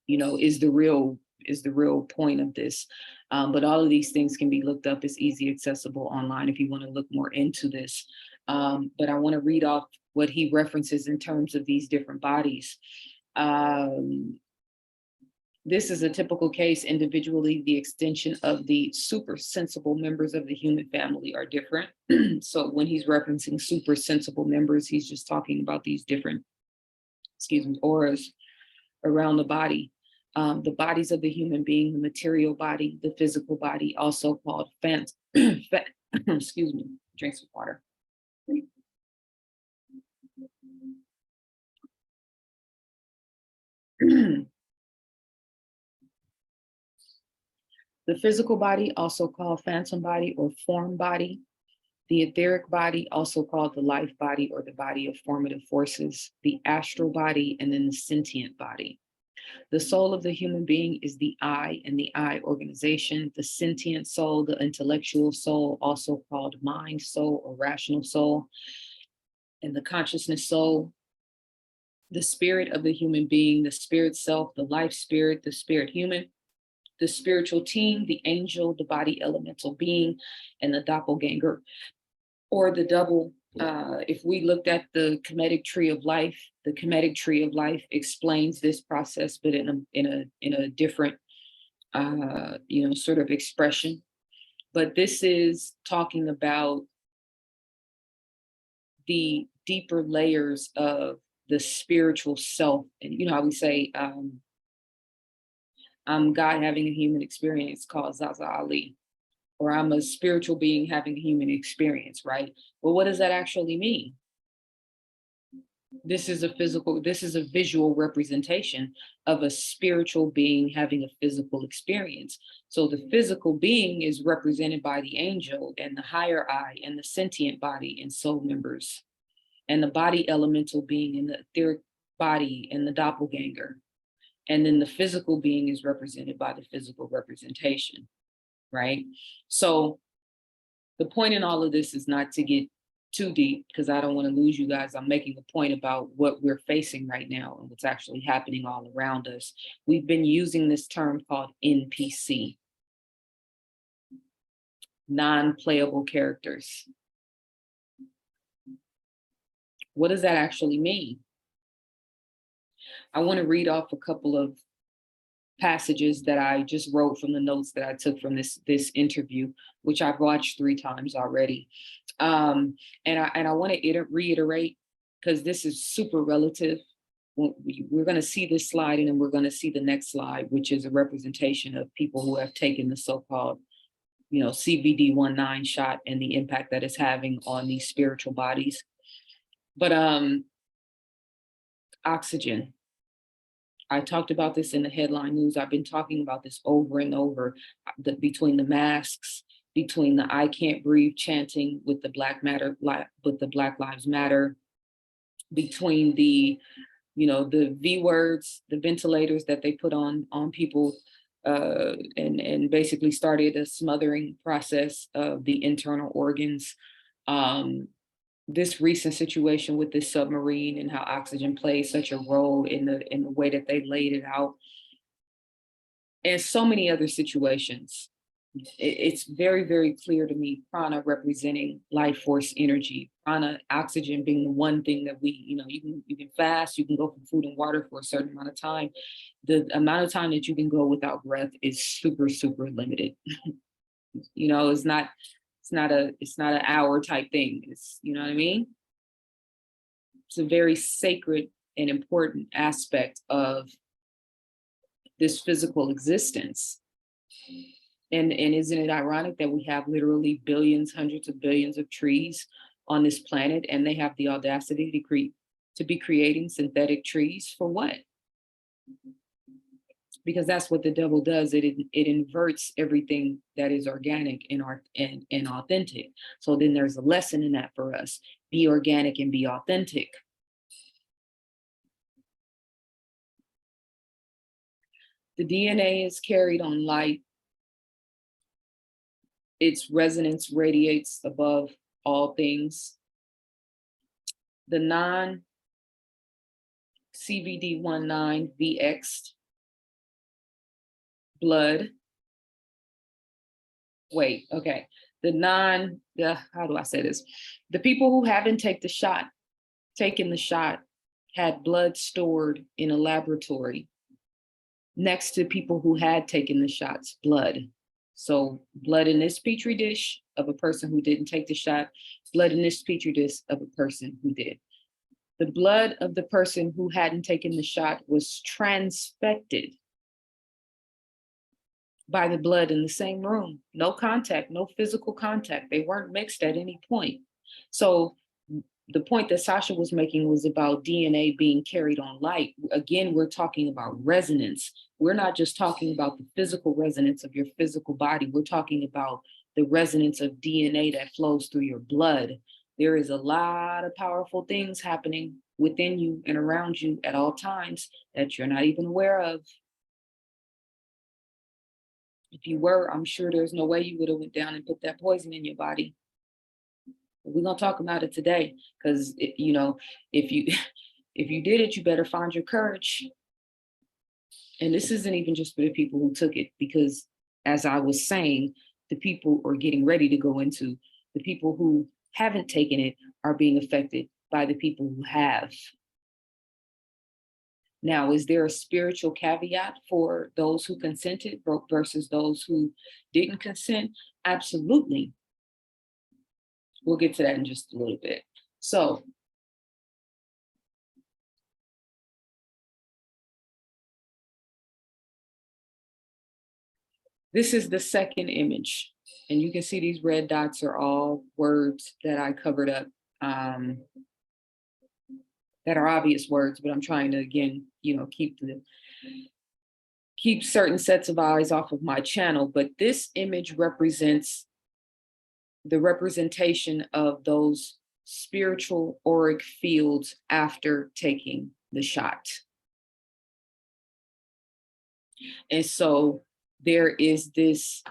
is the real point of this. But all of these things can be looked up. It's easy accessible online if you want to look more into this. But I want to read off what he references in terms of these different bodies. This is a typical case. Individually, the extension of the super sensible members of the human family are different. So when he's referencing super sensible members, he's just talking about these different, auras around the body. The bodies of the human being, the material body, the physical body, also called excuse me, drink some water. The physical body, also called phantom body or form body. The etheric body, also called the life body or the body of formative forces. The astral body, and then the sentient body. The soul of the human being is the I and the I organization. The sentient soul, the intellectual soul, also called mind soul or rational soul. And the consciousness soul, the spirit of the human being, the spirit self, the life spirit, the spirit human. The spiritual team, the angel, the body elemental being, and the doppelganger, or the double. If we looked at the Kemetic tree of life, the Kemetic tree of life explains this process, but in a different, sort of expression. But this is talking about the deeper layers of the spiritual self, and how we say, I'm God having a human experience called ZaZaAli, or I'm a spiritual being having a human experience, right? Well, what does that actually mean? This is a visual representation of a spiritual being having a physical experience. So the physical being is represented by the angel and the higher I and the sentient body and soul members, and the body elemental being and the etheric body and the doppelganger. And then the physical being is represented by the physical representation, right? So the point in all of this is not to get too deep, because I don't want to lose you guys. I'm making a point about what we're facing right now and what's actually happening all around us. We've been using this term called NPC, non-playable characters. What does that actually mean? I want to read off a couple of passages that I just wrote from the notes that I took from this interview, which I've watched 3 times already. And I want to reiterate, because this is super relative. We're going to see this slide, and then we're going to see the next slide, which is a representation of people who have taken the so-called, CBD-19 shot and the impact that it's having on these spiritual bodies. But oxygen. I talked about this in the headline news. I've been talking about this over and over, between the masks between the I can't breathe chanting with the Black Lives Matter, between the, the V words, the ventilators that they put on people, and basically started a smothering process of the internal organs. This recent situation with this submarine and how oxygen plays such a role in the way that they laid it out, and so many other situations. It's very, very clear to me, prana representing life force energy, prana, oxygen being the one thing that we, you can fast, you can go for food and water for a certain amount of time. The amount of time that you can go without breath is super, super limited. It's not an hour type thing. It's, you know what I mean? It's a very sacred and important aspect of this physical existence. And isn't it ironic that we have literally billions, hundreds of billions of trees on this planet, and they have the audacity to be creating synthetic trees for what? Because that's what the devil does. It inverts everything that is organic and authentic. So then there's a lesson in that for us. Be organic and be authentic. The DNA is carried on light. Its resonance radiates above all things. The non-CVD19VX blood. How do I say this? The people who haven't taken the shot had blood stored in a laboratory next to people who had taken the shots, blood. So blood in this petri dish of a person who didn't take the shot, blood in this petri dish of a person who did. The blood of the person who hadn't taken the shot was transfected by the blood in the same room. No contact, no physical contact. They weren't mixed at any point. So the point that Sasha was making was about DNA being carried on light. Again, we're talking about resonance. We're not just talking about the physical resonance of your physical body. We're talking about the resonance of DNA that flows through your blood. There is a lot of powerful things happening within you and around you at all times that you're not even aware of. If you were, I'm sure there's no way you would have went down and put that poison in your body. We're gonna talk about it today, because if you did it, you better find your courage. And this isn't even just for the people who took it, because as I was saying, the people are getting ready to go into, the people who haven't taken it are being affected by the people who have. Now, is there a spiritual caveat for those who consented versus those who didn't consent? Absolutely. We'll get to that in just a little bit. So, this is the second image. And you can see these red dots are all words that I covered up, that are obvious words, but I'm trying to, again, keep certain sets of eyes off of my channel. But this image represents the representation of those spiritual auric fields after taking the shot. And so there is this,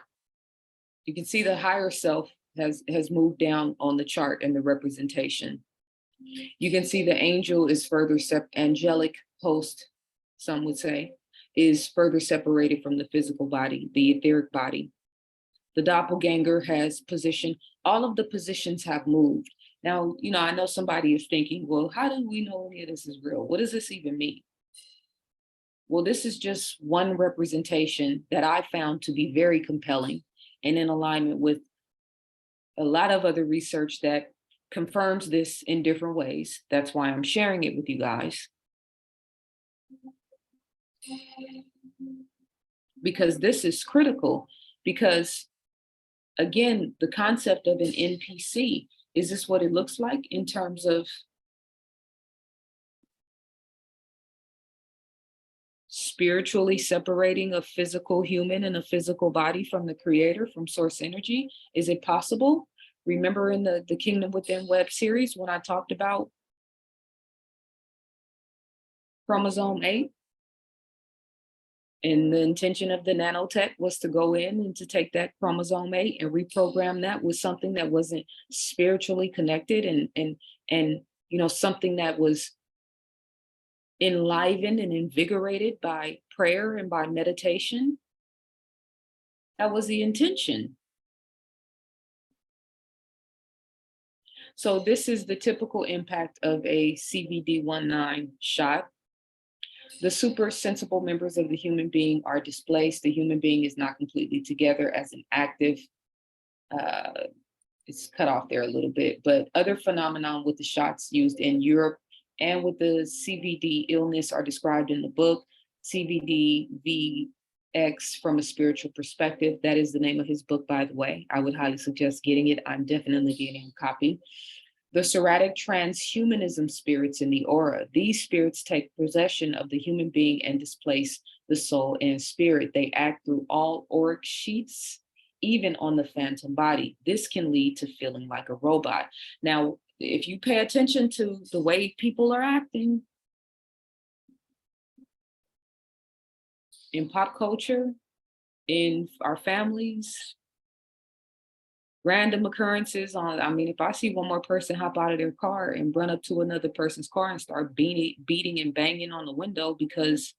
you can see the higher self has moved down on the chart and the representation. You can see the angel is further angelic host, some would say, is further separated from the physical body, the etheric body. The doppelganger has position. All of the positions have moved. Now, I know somebody is thinking, well, how do we know any of this is real? What does this even mean? Well, this is just one representation that I found to be very compelling and in alignment with a lot of other research that confirms this in different ways. That's why I'm sharing it with you guys. Because this is critical, because again, the concept of an NPC, is this what it looks like in terms of spiritually separating a physical human and a physical body from the creator, from source energy? Is it possible? Remember in the Kingdom Within web series when I talked about chromosome 8? And the intention of the nanotech was to go in and to take that chromosome 8 and reprogram that with something that wasn't spiritually connected and something that was enlivened and invigorated by prayer and by meditation. That was the intention. So this is the typical impact of a CVD-19 shot. The super sensible members of the human being are displaced. The human being is not completely together as an active, it's cut off there a little bit, but other phenomenon with the shots used in Europe and with the CVD illness are described in the book, CVD VX from a Spiritual Perspective. That is the name of his book, by the way. I would highly suggest getting it. I'm definitely getting a copy. The somatic transhumanism spirits in the aura. These spirits take possession of the human being and displace the soul and spirit. They act through all auric sheaths, even on the phantom body. This can lead to feeling like a robot. Now, if you pay attention to the way people are acting in pop culture, in our families, random occurrences if I see one more person hop out of their car and run up to another person's car and start beating and banging on the window because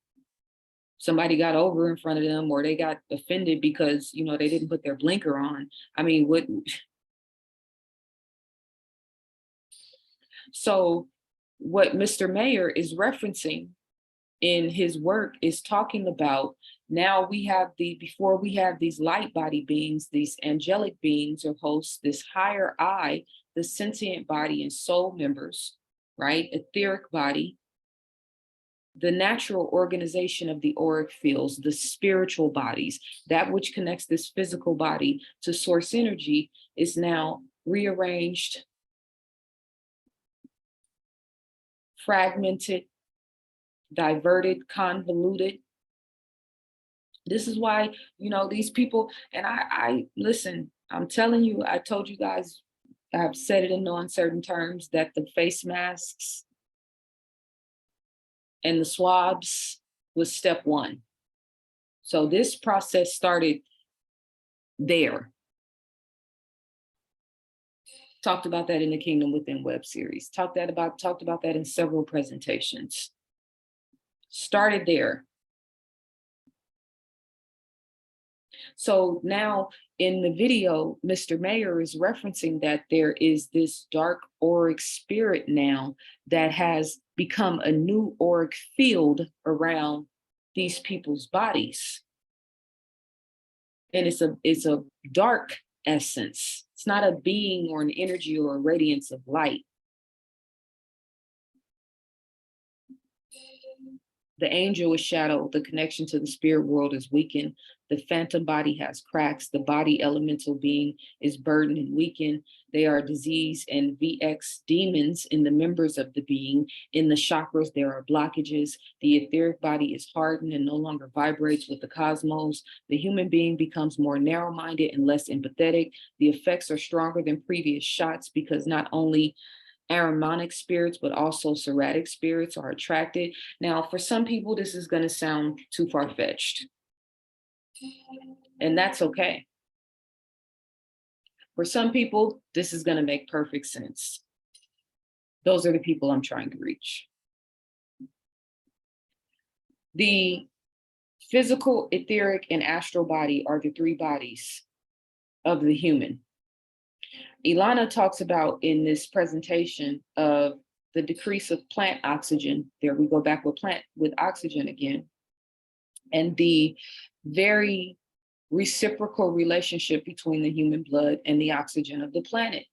somebody got over in front of them or they got offended because, they didn't put their blinker on. So what Mr. Mayer is referencing in his work is talking about now before we have these light body beings, these angelic beings or hosts, this higher I, the sentient body and soul members, right? Etheric body, the natural organization of the auric fields, the spiritual bodies, that which connects this physical body to source energy is now rearranged, fragmented, diverted, convoluted. This is why, these people, and I listen, I'm telling you, I told you guys, I've said it in no uncertain terms that the face masks and the swabs was step one. So this process started there. Talked about that in the Kingdom Within web series. Talked about that in several presentations. Started there. So now in the video, Mr. Mayer is referencing that there is this dark auric spirit now that has become a new auric field around these people's bodies. And it's a dark essence. It's not a being or an energy or a radiance of light. The angel is shadow. The connection to the spirit world is weakened. The phantom body has cracks. The body elemental being is burdened and weakened. They are disease and VX demons in the members of the being. In the chakras, there are blockages. The etheric body is hardened and no longer vibrates with the cosmos. The human being becomes more narrow-minded and less empathetic. The effects are stronger than previous shots because not only Aramonic spirits, but also Soratic spirits are attracted. Now, for some people, this is going to sound too far-fetched. And that's okay. For some people, this is going to make perfect sense. Those are the people I'm trying to reach. The physical, etheric, and astral body are the three bodies of the human. Ilana talks about in this presentation of the decrease of plant oxygen. There we go back with oxygen again. And the very reciprocal relationship between the human blood and the oxygen of the planet.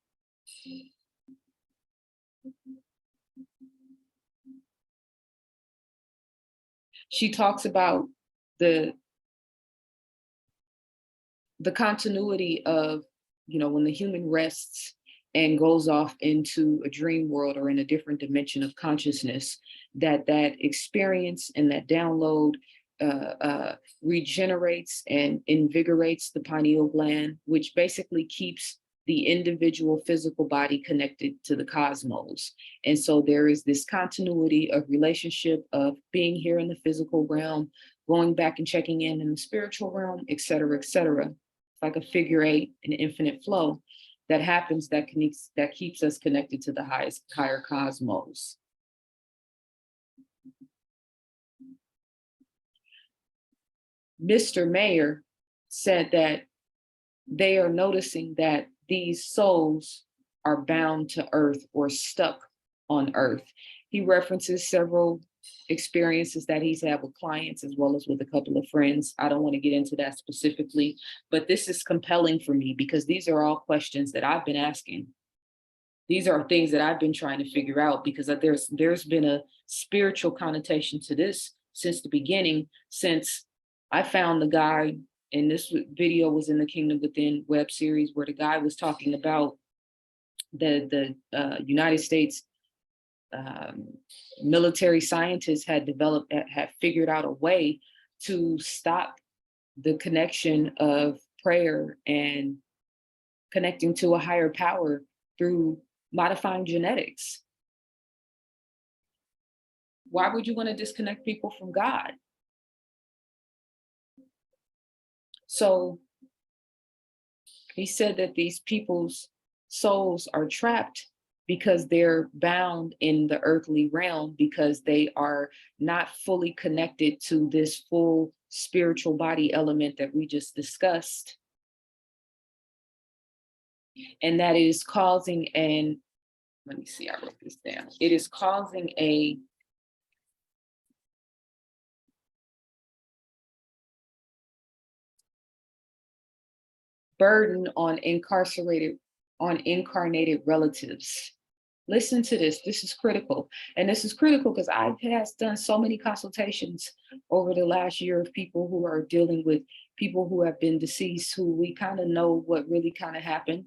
She talks about the continuity of, when the human rests and goes off into a dream world or in a different dimension of consciousness, that experience and that download regenerates and invigorates the pineal gland, which basically keeps the individual physical body connected to the cosmos. And so there is this continuity of relationship of being here in the physical realm, going back and checking in the spiritual realm, et cetera, et cetera. It's like a figure eight, an infinite flow that happens that keeps us connected to the higher cosmos. Mr. Mayer said that they are noticing that these souls are bound to earth or stuck on earth. He references several experiences that he's had with clients as well as with a couple of friends. I don't want to get into that specifically, but this is compelling for me because these are all questions that I've been asking. These are things that I've been trying to figure out because there's been a spiritual connotation to this since the beginning, since I found the guy, and this video was in the Kingdom Within web series where the guy was talking about the United States military scientists had figured out a way to stop the connection of prayer and connecting to a higher power through modifying genetics. Why would you want to disconnect people from God? So he said that these people's souls are trapped because they're bound in the earthly realm because they are not fully connected to this full spiritual body element that we just discussed. And that is causing let me see, I wrote this down. It is causing a burden on incarnated relatives. Listen to this. This is critical. And this is critical because I've done so many consultations over the last year of people who are dealing with people who have been deceased, who we kind of know what really kind of happened.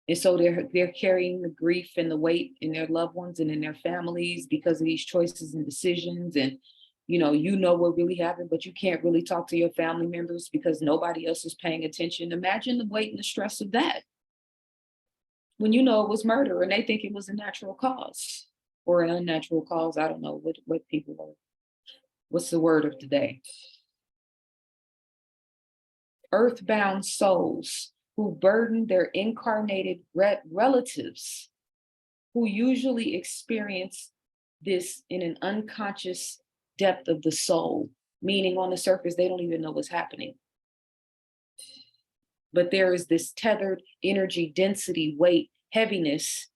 And so they're carrying the grief and the weight in their loved ones and in their families because of these choices and decisions. And you know what really happened, but you can't really talk to your family members because nobody else is paying attention. Imagine the weight and the stress of that. When you know it was murder and they think it was a natural cause or an unnatural cause. I don't know what people are. What's the word of the day? Earthbound souls who burden their incarnated relatives, who usually experience this in an unconscious depth of the soul, meaning on the surface, they don't even know what's happening. But there is this tethered energy, density, weight, heaviness,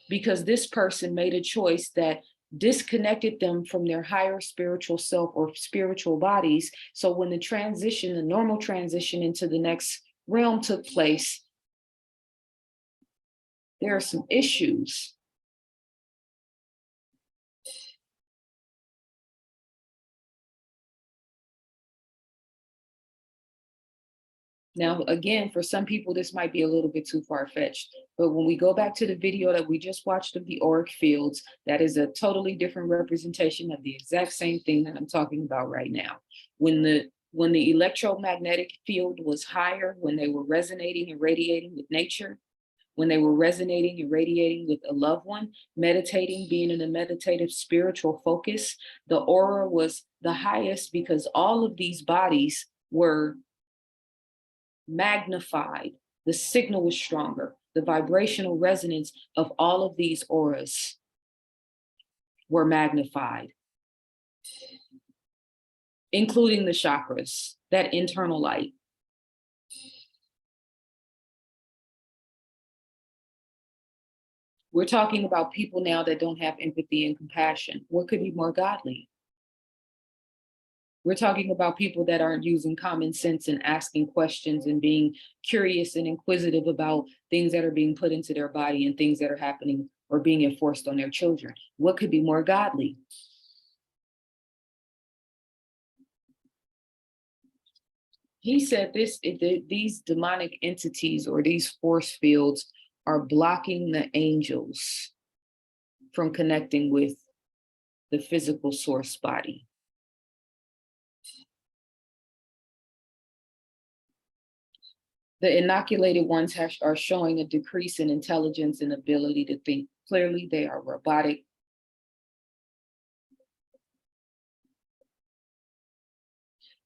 because this person made a choice that disconnected them from their higher spiritual self or spiritual bodies. So when the normal transition into the next realm took place, there are some issues. Now, again, for some people, this might be a little bit too far-fetched, but when we go back to the video that we just watched of the auric fields, that is a totally different representation of the exact same thing that I'm talking about right now. When the electromagnetic field was higher, when they were resonating and radiating with nature, when they were resonating and radiating with a loved one, meditating, being in a meditative spiritual focus, the aura was the highest because all of these bodies were magnified. The signal was stronger. The vibrational resonance of all of these auras were magnified, including the chakras, that internal light. We're talking about people now that don't have empathy and compassion. What could be more godly? We're talking about people that aren't using common sense and asking questions and being curious and inquisitive about things that are being put into their body and things that are happening or being enforced on their children. What could be more godly? He said these demonic entities or these force fields are blocking the angels from connecting with the physical source body. The inoculated ones are showing a decrease in intelligence and ability to think clearly. They are robotic.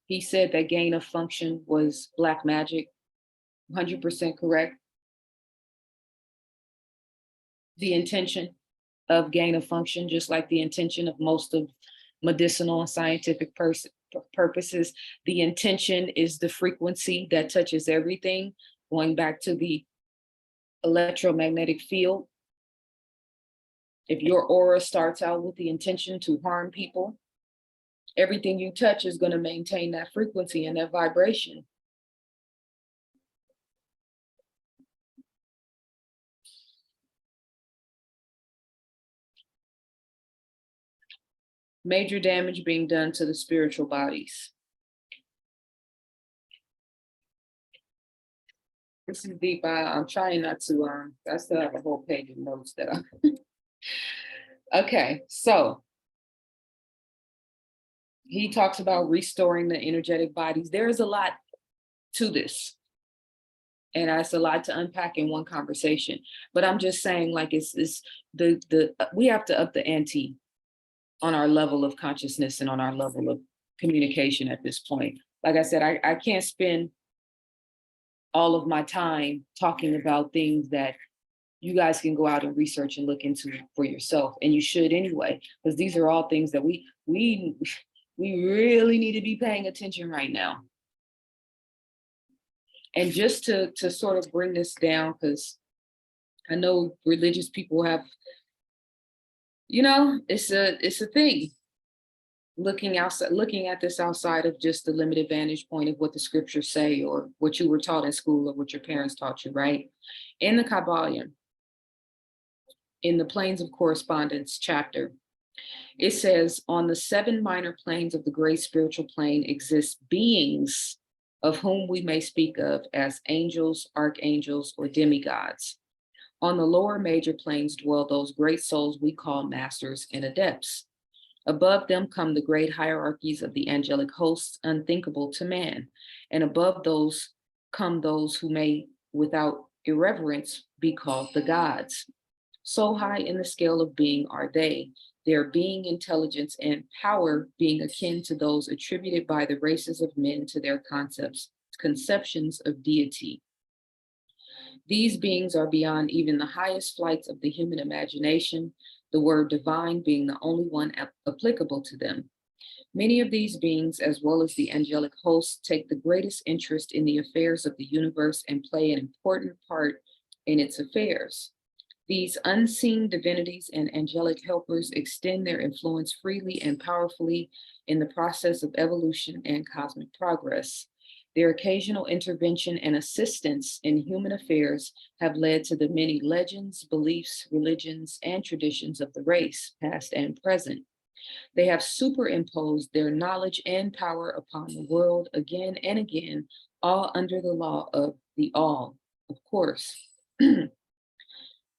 He said that gain of function was black magic. 100% correct. The intention of gain of function, just like the intention of most of medicinal and scientific purposes, the intention is the frequency that touches everything, going back to the electromagnetic field. If your aura starts out with the intention to harm people, everything you touch is going to maintain that frequency and that vibration. Major damage being done to the spiritual bodies. This is deep. I'm trying not to, I still have a whole page of notes that I, okay, so he talks about restoring the energetic bodies. There is a lot to this. And that's a lot to unpack in one conversation. But I'm just saying, like, it's we have to up the ante on our level of consciousness and on our level of communication at this point. Like I said, I can't spend all of my time talking about things that you guys can go out and research and look into for yourself. And you should anyway, because these are all things that we really need to be paying attention right now. And just to sort of bring this down, because I know religious people have, it's a thing. Looking at this outside of just the limited vantage point of what the scriptures say or what you were taught in school or what your parents taught you, right? In the Kabbalion, in the Planes of Correspondence chapter, it says, on the 7 minor planes of the great spiritual plane exist beings of whom we may speak of as angels, archangels, or demigods. On the lower major planes dwell those great souls we call masters and adepts. Above them come the great hierarchies of the angelic hosts, unthinkable to man. And above those come those who may, without irreverence, be called the gods. So high in the scale of being are they, their being, intelligence, and power being akin to those attributed by the races of men to their conceptions of deity. These beings are beyond even the highest flights of the human imagination, the word divine being the only one applicable to them. Many of these beings, as well as the angelic hosts, take the greatest interest in the affairs of the universe and play an important part in its affairs. These unseen divinities and angelic helpers extend their influence freely and powerfully in the process of evolution and cosmic progress. Their occasional intervention and assistance in human affairs have led to the many legends, beliefs, religions, and traditions of the race, past and present. They have superimposed their knowledge and power upon the world again and again, all under the law of the all, of course.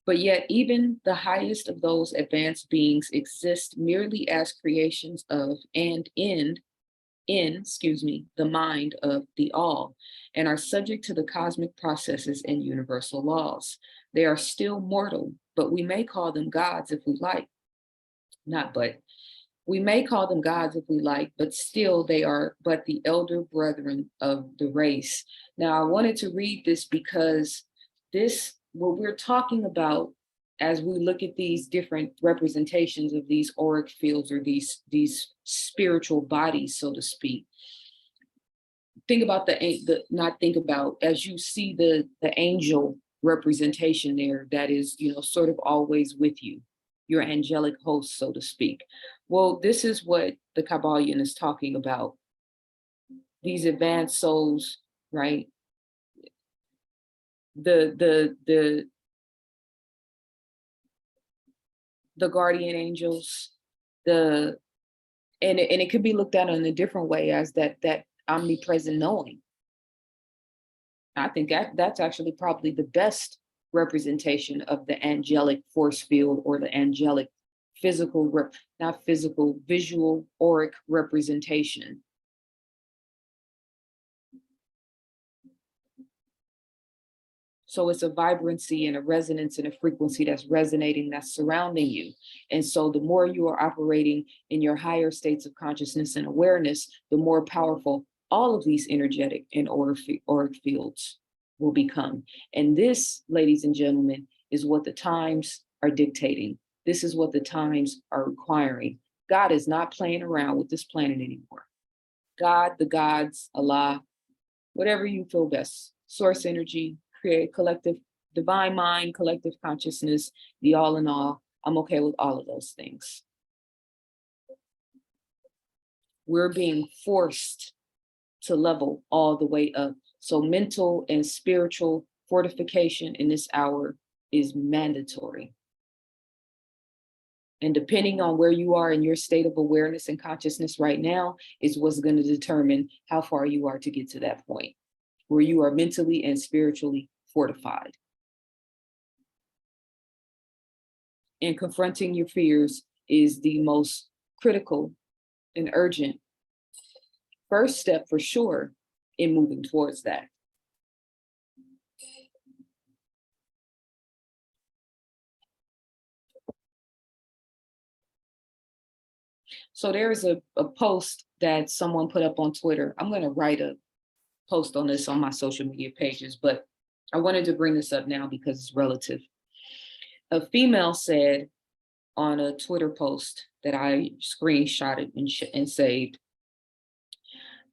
But yet even the highest of those advanced beings exist merely as creations of and in the mind of the all, and are subject to the cosmic processes and universal laws. They are still mortal, but we may call them gods if we like. We may call them gods if we like, but still they are but the elder brethren of the race. Now, I wanted to read this because what we're talking about as we look at these different representations of these auric fields or these spiritual bodies, so to speak. Think about as you see the angel representation there, that is, sort of always with you, your angelic host, so to speak. Well, this is what the Kabbalion is talking about. These advanced souls, right? The guardian angels, and it could be looked at in a different way as that omnipresent knowing. I think that's actually probably the best representation of the angelic force field or the angelic visual auric representation. So it's a vibrancy and a resonance and a frequency that's resonating, that's surrounding you. And so the more you are operating in your higher states of consciousness and awareness, the more powerful all of these energetic and auric fields will become. And this, ladies and gentlemen, is what the times are dictating. This is what the times are requiring. God is not playing around with this planet anymore. God, the gods, Allah, whatever you feel best, source energy, create collective, divine mind, collective consciousness, the all in all. I'm okay with all of those things. We're being forced to level all the way up. So mental and spiritual fortification in this hour is mandatory. And depending on where you are in your state of awareness and consciousness right now is what's going to determine how far you are to get to that point where you are mentally and spiritually fortified. And confronting your fears is the most critical and urgent first step for sure in moving towards that. So there's a post that someone put up on Twitter. I'm going to write a post on this on my social media pages, but I wanted to bring this up now because it's relative. A female said on a Twitter post that I screenshotted and saved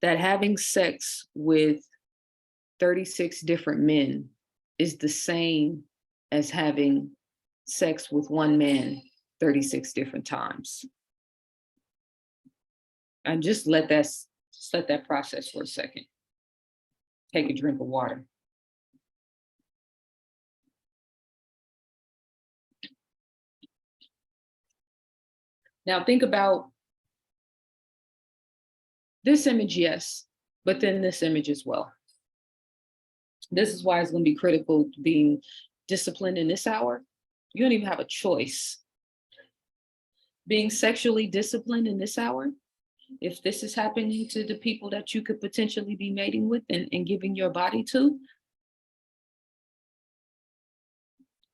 that having sex with 36 different men is the same as having sex with one man 36 different times. And just let that process for a second. Take a drink of water. Now think about this image, yes, but then this image as well. This is why it's going to be critical to being disciplined in this hour. You don't even have a choice. Being sexually disciplined in this hour, if this is happening to the people that you could potentially be mating with and giving your body to.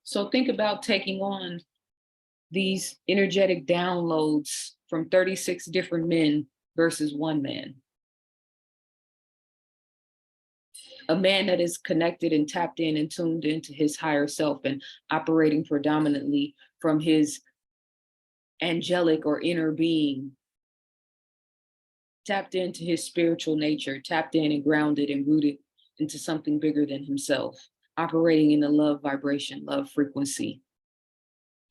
So think about taking on these energetic downloads from 36 different men versus one man. A man that is connected and tapped in and tuned into his higher self and operating predominantly from his angelic or inner being, tapped into his spiritual nature, tapped in and grounded and rooted into something bigger than himself, operating in the love vibration, love frequency,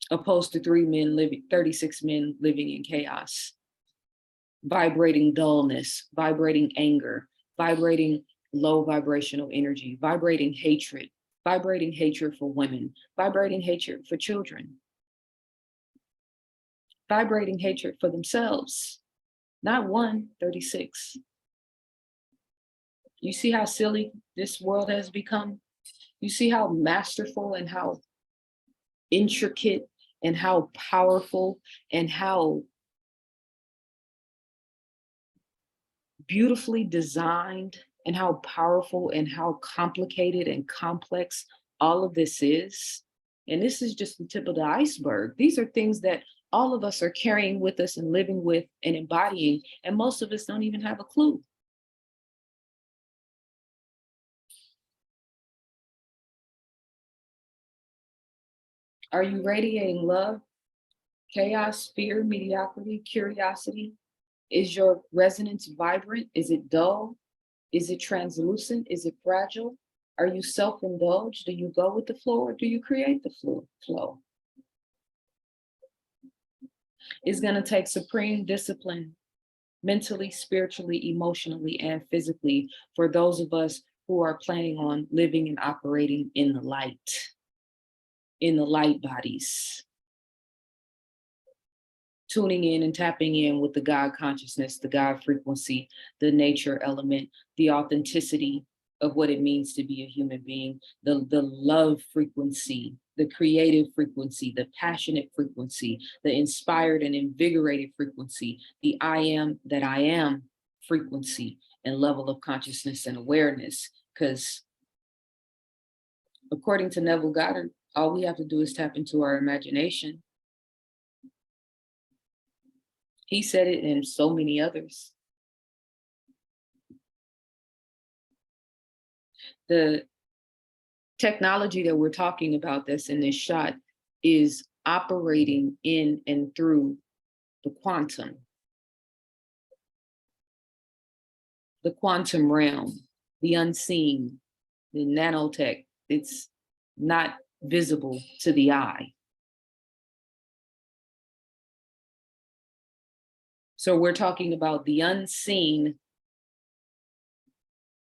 opposed to 36 men living in chaos, vibrating dullness, vibrating anger, vibrating low vibrational energy, vibrating hatred for women, vibrating hatred for children, vibrating hatred for themselves. Not 36. You see how silly this world has become? You see how masterful and how intricate and how powerful and how beautifully designed and how powerful and how complicated and complex all of this is. And this is just the tip of the iceberg. These are things that all of us are carrying with us and living with and embodying, and most of us don't even have a clue. Are you radiating love, chaos, fear, mediocrity, curiosity? Is your resonance vibrant? Is it dull? Is it translucent? Is it fragile? Are you self-indulged? Do you go with the flow or do you create the flow? It's going to take supreme discipline, mentally, spiritually, emotionally, and physically for those of us who are planning on living and operating in the light bodies. Tuning in and tapping in with the God consciousness, the God frequency, the nature element, the authenticity of what it means to be a human being, the love frequency, the creative frequency, the passionate frequency, the inspired and invigorated frequency, the I am that I am frequency and level of consciousness and awareness. Because According to Neville Goddard, all we have to do is tap into our imagination. He said it, and so many others. The technology that we're talking about that's in this shot is operating in and through the quantum realm, the unseen, the nanotech. It's not visible to the eye. So we're talking about the unseen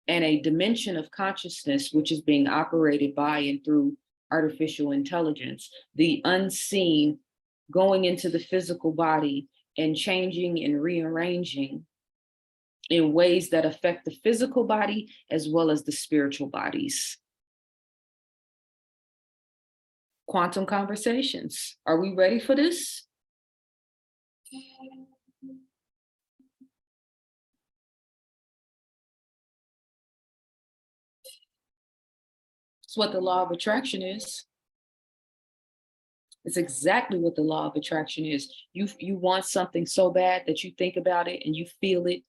and a dimension of consciousness which is being operated by and through artificial intelligence. The unseen going into the physical body and changing and rearranging in ways that affect the physical body as well as the spiritual bodies. Quantum conversations. Are we ready for this? It's what the law of attraction is. It's exactly what the law of attraction is. You want something so bad that you think about it and you feel it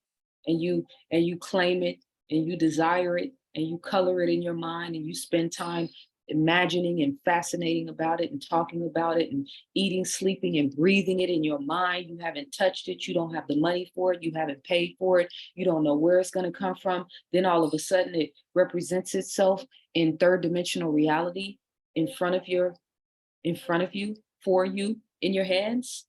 and you claim it and you desire it and you color it in your mind and you spend time imagining and fascinating about it and talking about it and eating, sleeping, and breathing it in your mind. You haven't touched it. You don't have the money for it. You haven't paid for it. You don't know where it's going to come from. Then all of a sudden it represents itself in third dimensional reality in front of you, for you, in your hands.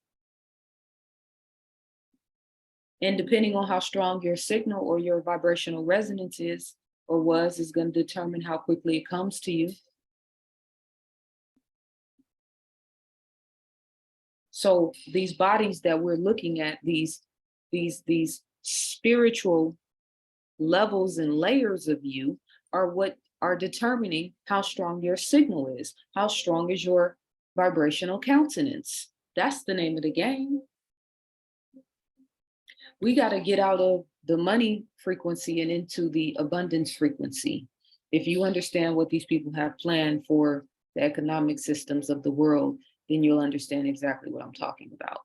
And depending on how strong your signal or your vibrational resonance is or was, is going to determine how quickly it comes to you. So these bodies that we're looking at, these spiritual levels and layers of you are what are determining how strong your signal is. How strong is your vibrational countenance? That's the name of the game. We got to get out of the money frequency and into the abundance frequency. If you understand what these people have planned for the economic systems of the world, then you'll understand exactly what I'm talking about.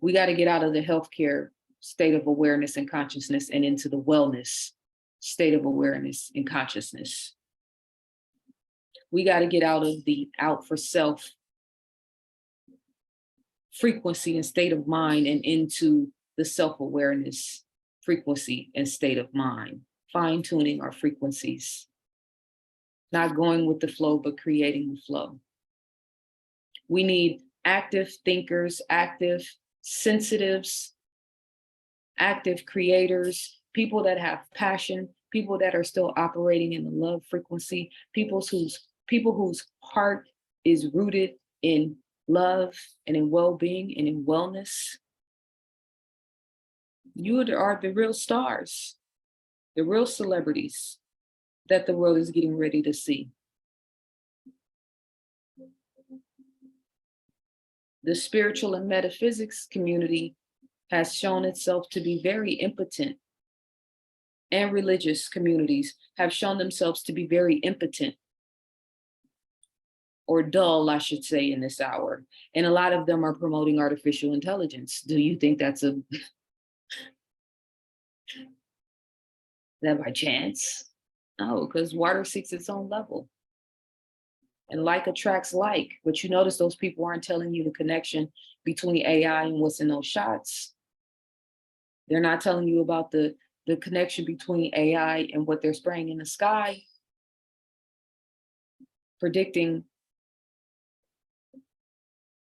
We got to get out of the healthcare state of awareness and consciousness and into the wellness state of awareness and consciousness. We got to get out of the out for self frequency and state of mind and into the self-awareness frequency and state of mind, fine-tuning our frequencies, not going with the flow, but creating the flow. We need active thinkers, active sensitives, active creators, people that have passion, people that are still operating in the love frequency, people whose heart is rooted in love and in well-being and in wellness. You are the real stars, the real celebrities that the world is getting ready to see. The spiritual and metaphysics community has shown itself to be very impotent, and religious communities have shown themselves to be very impotent, or dull, I should say, in this hour. And a lot of them are promoting artificial intelligence. Do you think that's that by chance? No, because water seeks its own level. And like attracts like, but you notice those people aren't telling you the connection between AI and what's in those shots. They're not telling you about the connection between AI and what they're spraying in the sky, predicting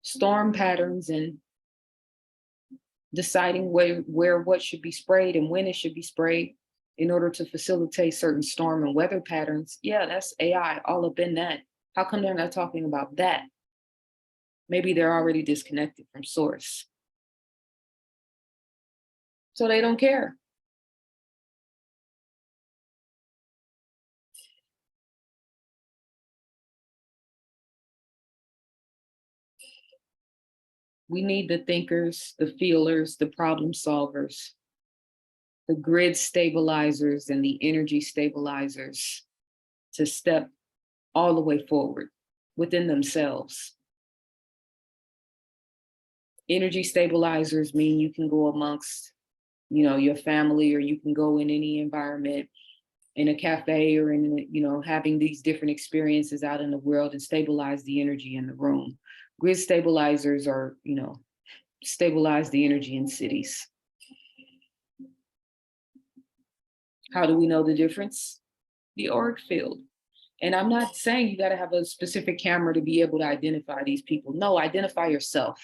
storm patterns and deciding where what should be sprayed and when it should be sprayed in order to facilitate certain storm and weather patterns. Yeah, that's AI all up in that. How come they're not talking about that? Maybe they're already disconnected from source. So they don't care. We need the thinkers, the feelers, the problem solvers, the grid stabilizers and the energy stabilizers to step all the way forward within themselves. Energy stabilizers mean you can go amongst, your family, or you can go in any environment, in a cafe, or in, having these different experiences out in the world, and stabilize the energy in the room. Grid stabilizers are, stabilize the energy in cities. How do we know the difference? The auric field. And I'm not saying you got to have a specific camera to be able to identify these people. No, identify yourself.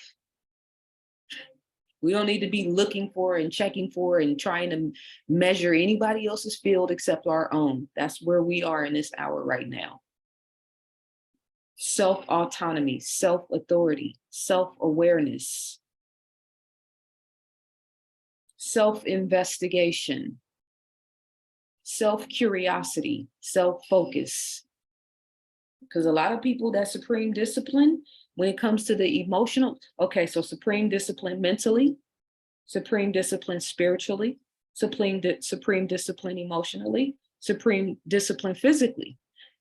We don't need to be looking for and checking for and trying to measure anybody else's field except our own. That's where we are in this hour right now. Self-autonomy, self-authority, self-awareness, self-investigation, self-curiosity, self-focus. Because a lot of people, that supreme discipline, when it comes to the emotional, okay, so supreme discipline mentally, supreme discipline spiritually, supreme discipline emotionally, supreme discipline physically.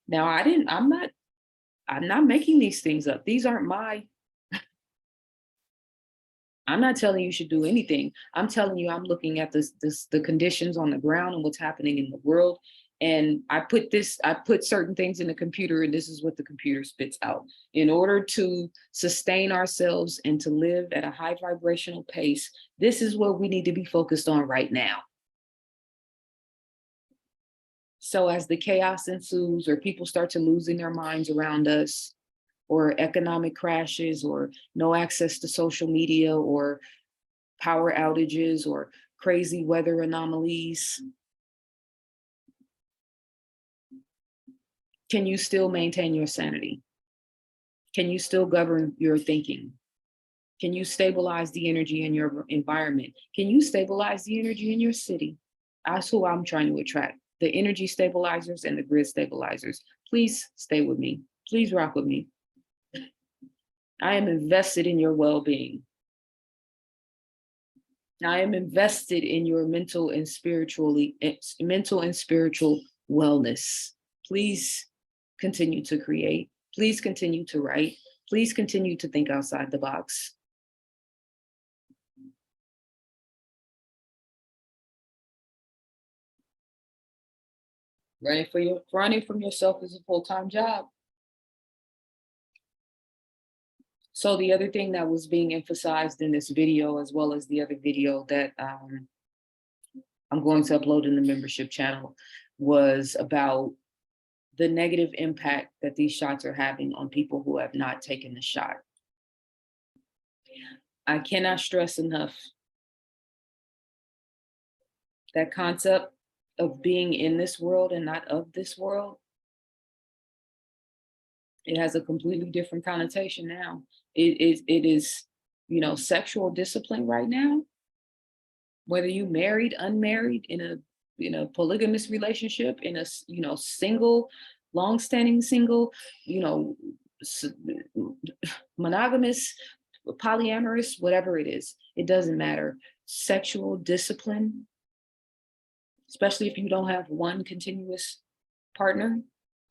Now, I'm not making these things up. These aren't I'm not telling you should do anything. I'm telling you, I'm looking at the conditions on the ground and what's happening in the world. And I put certain things in the computer, and this is what the computer spits out. In order to sustain ourselves and to live at a high vibrational pace, this is what we need to be focused on right now. So as the chaos ensues, or people start to losing their minds around us, or economic crashes, or no access to social media, or power outages, or crazy weather anomalies, can you still maintain your sanity? Can you still govern your thinking? Can you stabilize the energy in your environment? Can you stabilize the energy in your city? That's who I'm trying to attract, the energy stabilizers and the grid stabilizers. Please stay with me. Please rock with me. I am invested in your well-being. I am invested in your mental and spiritual wellness. Please continue to create. Please continue to write. Please continue to think outside the box. Running from yourself is a full-time job. So the other thing that was being emphasized in this video, as well as the other video that I'm going to upload in the membership channel, was about the negative impact that these shots are having on people who have not taken the shot. I cannot stress enough that concept of being in this world and not of this world. It has a completely different connotation now. It is, sexual discipline right now. Whether you married, unmarried, in a polygamous relationship, in a single, long-standing single, monogamous, polyamorous, whatever it is, it doesn't matter. Sexual discipline, especially if you don't have one continuous partner,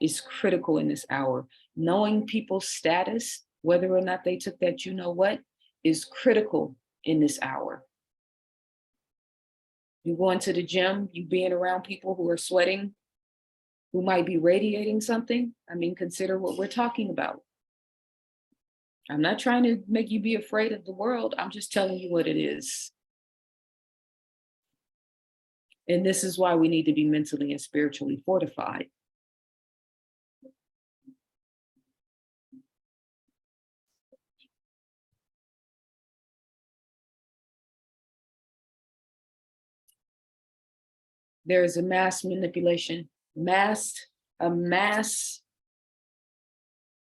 is critical in this hour. Knowing people's status, whether or not they took that is critical in this hour. You going to the gym, you being around people who are sweating, who might be radiating something. I mean, consider what we're talking about. I'm not trying to make you be afraid of the world. I'm just telling you what it is. And this is why we need to be mentally and spiritually fortified. There is a mass manipulation, mass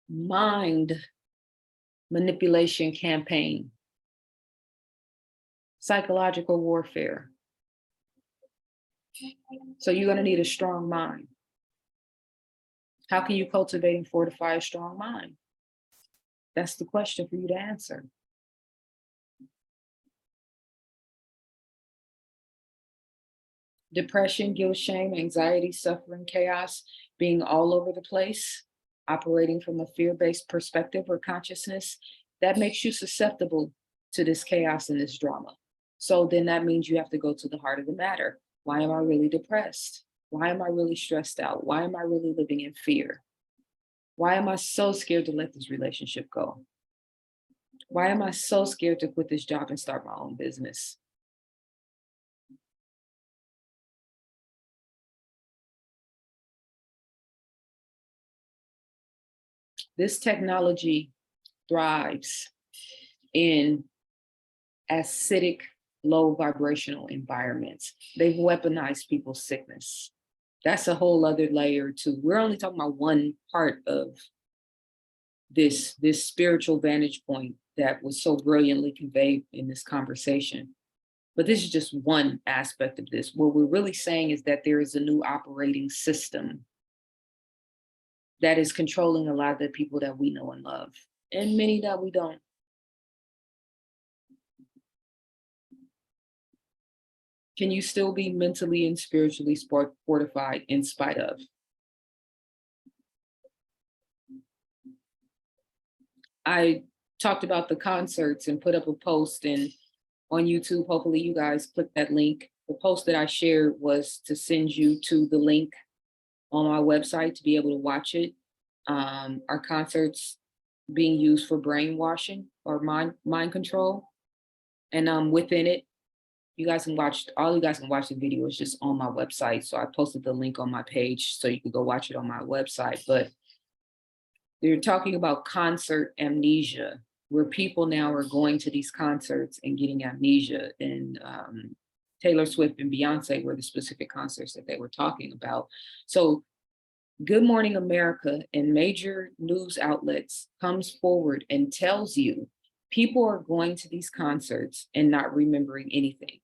mind manipulation campaign, psychological warfare. So you're going to need a strong mind. How can you cultivate and fortify a strong mind? That's the question for you to answer. Depression, guilt, shame, anxiety, suffering, chaos, being all over the place. operating from a fear-based perspective or consciousness, that makes you susceptible to this chaos and this drama. So then that means you have to go to the heart of the matter. Why am I really depressed? Why am I really stressed out? Why am I really living in fear? Why am I so scared to let this relationship go? Why am I so scared to quit this job and start my own business? This technology thrives in acidic, low vibrational environments. They've weaponized people's sickness. That's a whole other layer too. We're only talking about one part of this spiritual vantage point that was so brilliantly conveyed in this conversation. But this is just one aspect of this. What we're really saying is that there is a new operating system that is controlling a lot of the people that we know and love, and many that we don't. Can you still be mentally and spiritually fortified in spite of? I talked about the concerts and put up a post on YouTube. Hopefully you guys click that link. The post that I shared was to send you to the link on my website to be able to watch it. Our concerts being used for brainwashing or mind control. And within it, all you guys can watch the video. It's just on my website. So I posted the link on my page so you can go watch it on my website. But they're talking about concert amnesia, where people now are going to these concerts and getting amnesia. And Taylor Swift and Beyonce were the specific concerts that they were talking about. So Good Morning America and major news outlets comes forward and tells you people are going to these concerts and not remembering anything.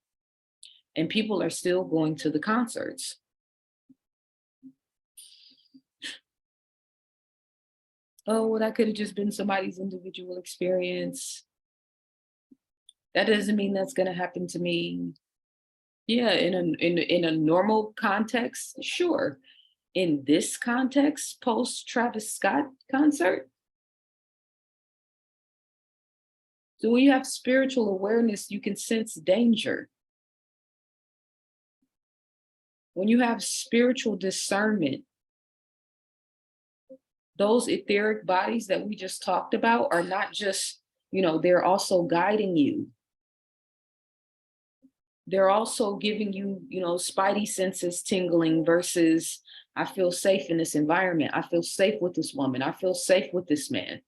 And people are still going to the concerts. Oh, well, that could have just been somebody's individual experience. That doesn't mean that's going to happen to me. Yeah, in a normal context, sure. In this context, post Travis Scott concert, so when you have spiritual awareness, you can sense danger. When you have spiritual discernment, those etheric bodies that we just talked about are not just, they're also guiding you. They're also giving you, spidey senses tingling versus, I feel safe in this environment. I feel safe with this woman. I feel safe with this man.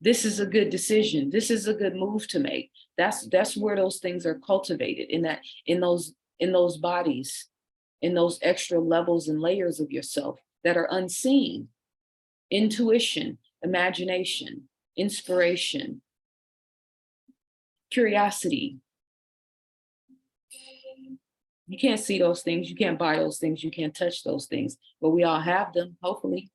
This is a good decision. This is a good move to make. That's where those things are cultivated, in those bodies, in those extra levels and layers of yourself that are unseen. Intuition, imagination, inspiration, curiosity. You can't see those things. You can't buy those things. You can't touch those things, but we all have them, hopefully.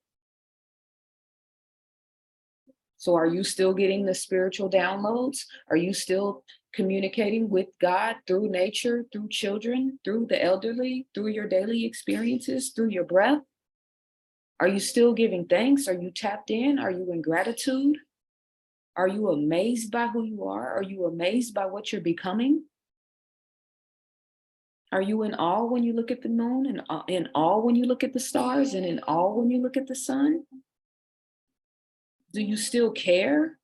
So are you still getting the spiritual downloads? Are you still communicating with God through nature, through children, through the elderly, through your daily experiences, through your breath? Are you still giving thanks? Are you tapped in? Are you in gratitude? Are you amazed by who you are? Are you amazed by what you're becoming? Are you in awe when you look at the moon, and in awe when you look at the stars, and in awe when you look at the sun? Do you still care?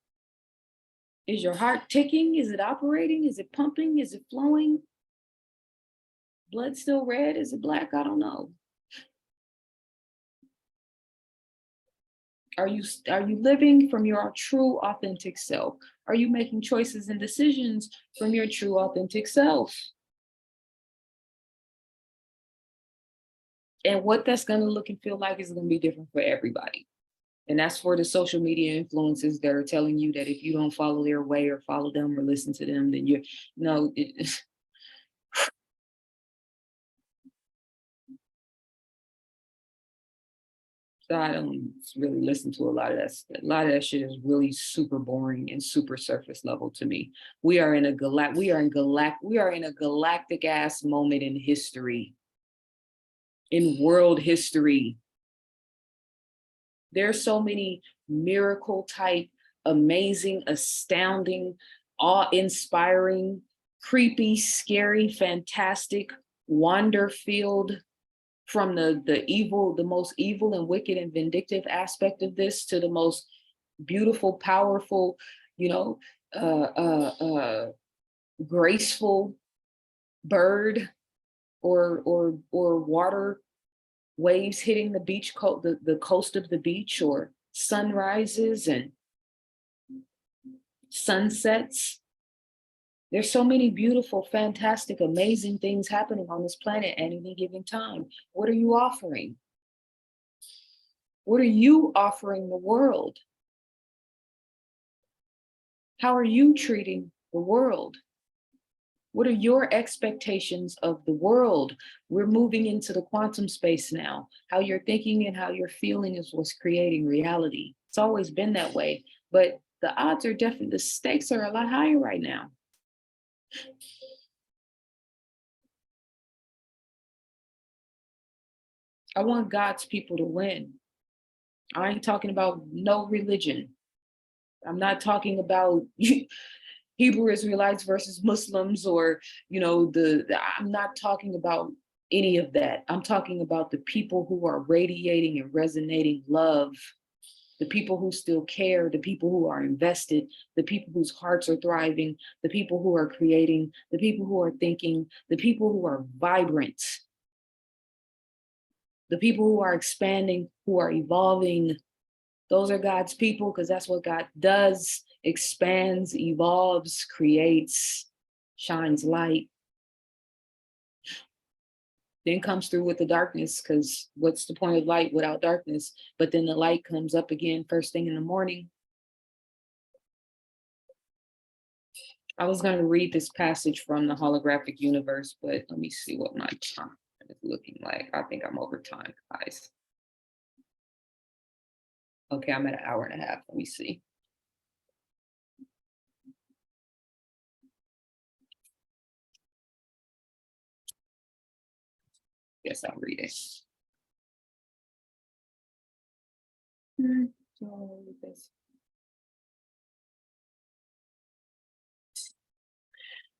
Is your heart ticking? Is it operating? Is it pumping? Is it flowing? Blood still red? Is it black? I don't know. Are you living from your true, authentic self? Are you making choices and decisions from your true, authentic self? And what that's going to look and feel like is going to be different for everybody. And that's for the social media influences that are telling you that if you don't follow their way or follow them or listen to them, then you're, no. So I don't really listen to a lot of that. A lot of that shit is really super boring and super surface level to me. We are in a galactic ass moment in history, in world history. There's so many miracle type, amazing, astounding, awe-inspiring, creepy, scary, fantastic, wonder-filled, from the evil, the most evil and wicked and vindictive aspect of this, to the most beautiful, powerful, you know, uh, uh, uh, graceful bird, or water waves hitting the beach, the coast of the beach, or sunrises and sunsets. There's so many beautiful, fantastic, amazing things happening on this planet at any given time. What are you offering? What are you offering the world? How are you treating the world? What are your expectations of the world? We're moving into the quantum space now. How you're thinking and how you're feeling is what's creating reality. It's always been that way, but the odds are definitely, the stakes are a lot higher right now. I want God's people to win. I ain't talking about no religion. I'm not talking about Hebrew Israelites versus Muslims, or, I'm not talking about any of that. I'm talking about the people who are radiating and resonating love, the people who still care, the people who are invested, the people whose hearts are thriving, the people who are creating, the people who are thinking, the people who are vibrant, the people who are expanding, who are evolving. Those are God's people, because that's what God does: expands, evolves, creates, shines light, then comes through with the darkness, because what's the point of light without darkness? But then the light comes up again first thing in the morning. I was going to read this passage from the holographic universe, but let me see what my time is looking like. I think I'm over time, guys. Okay, I'm at an hour and a half. Let me see. Yes, I'll read it.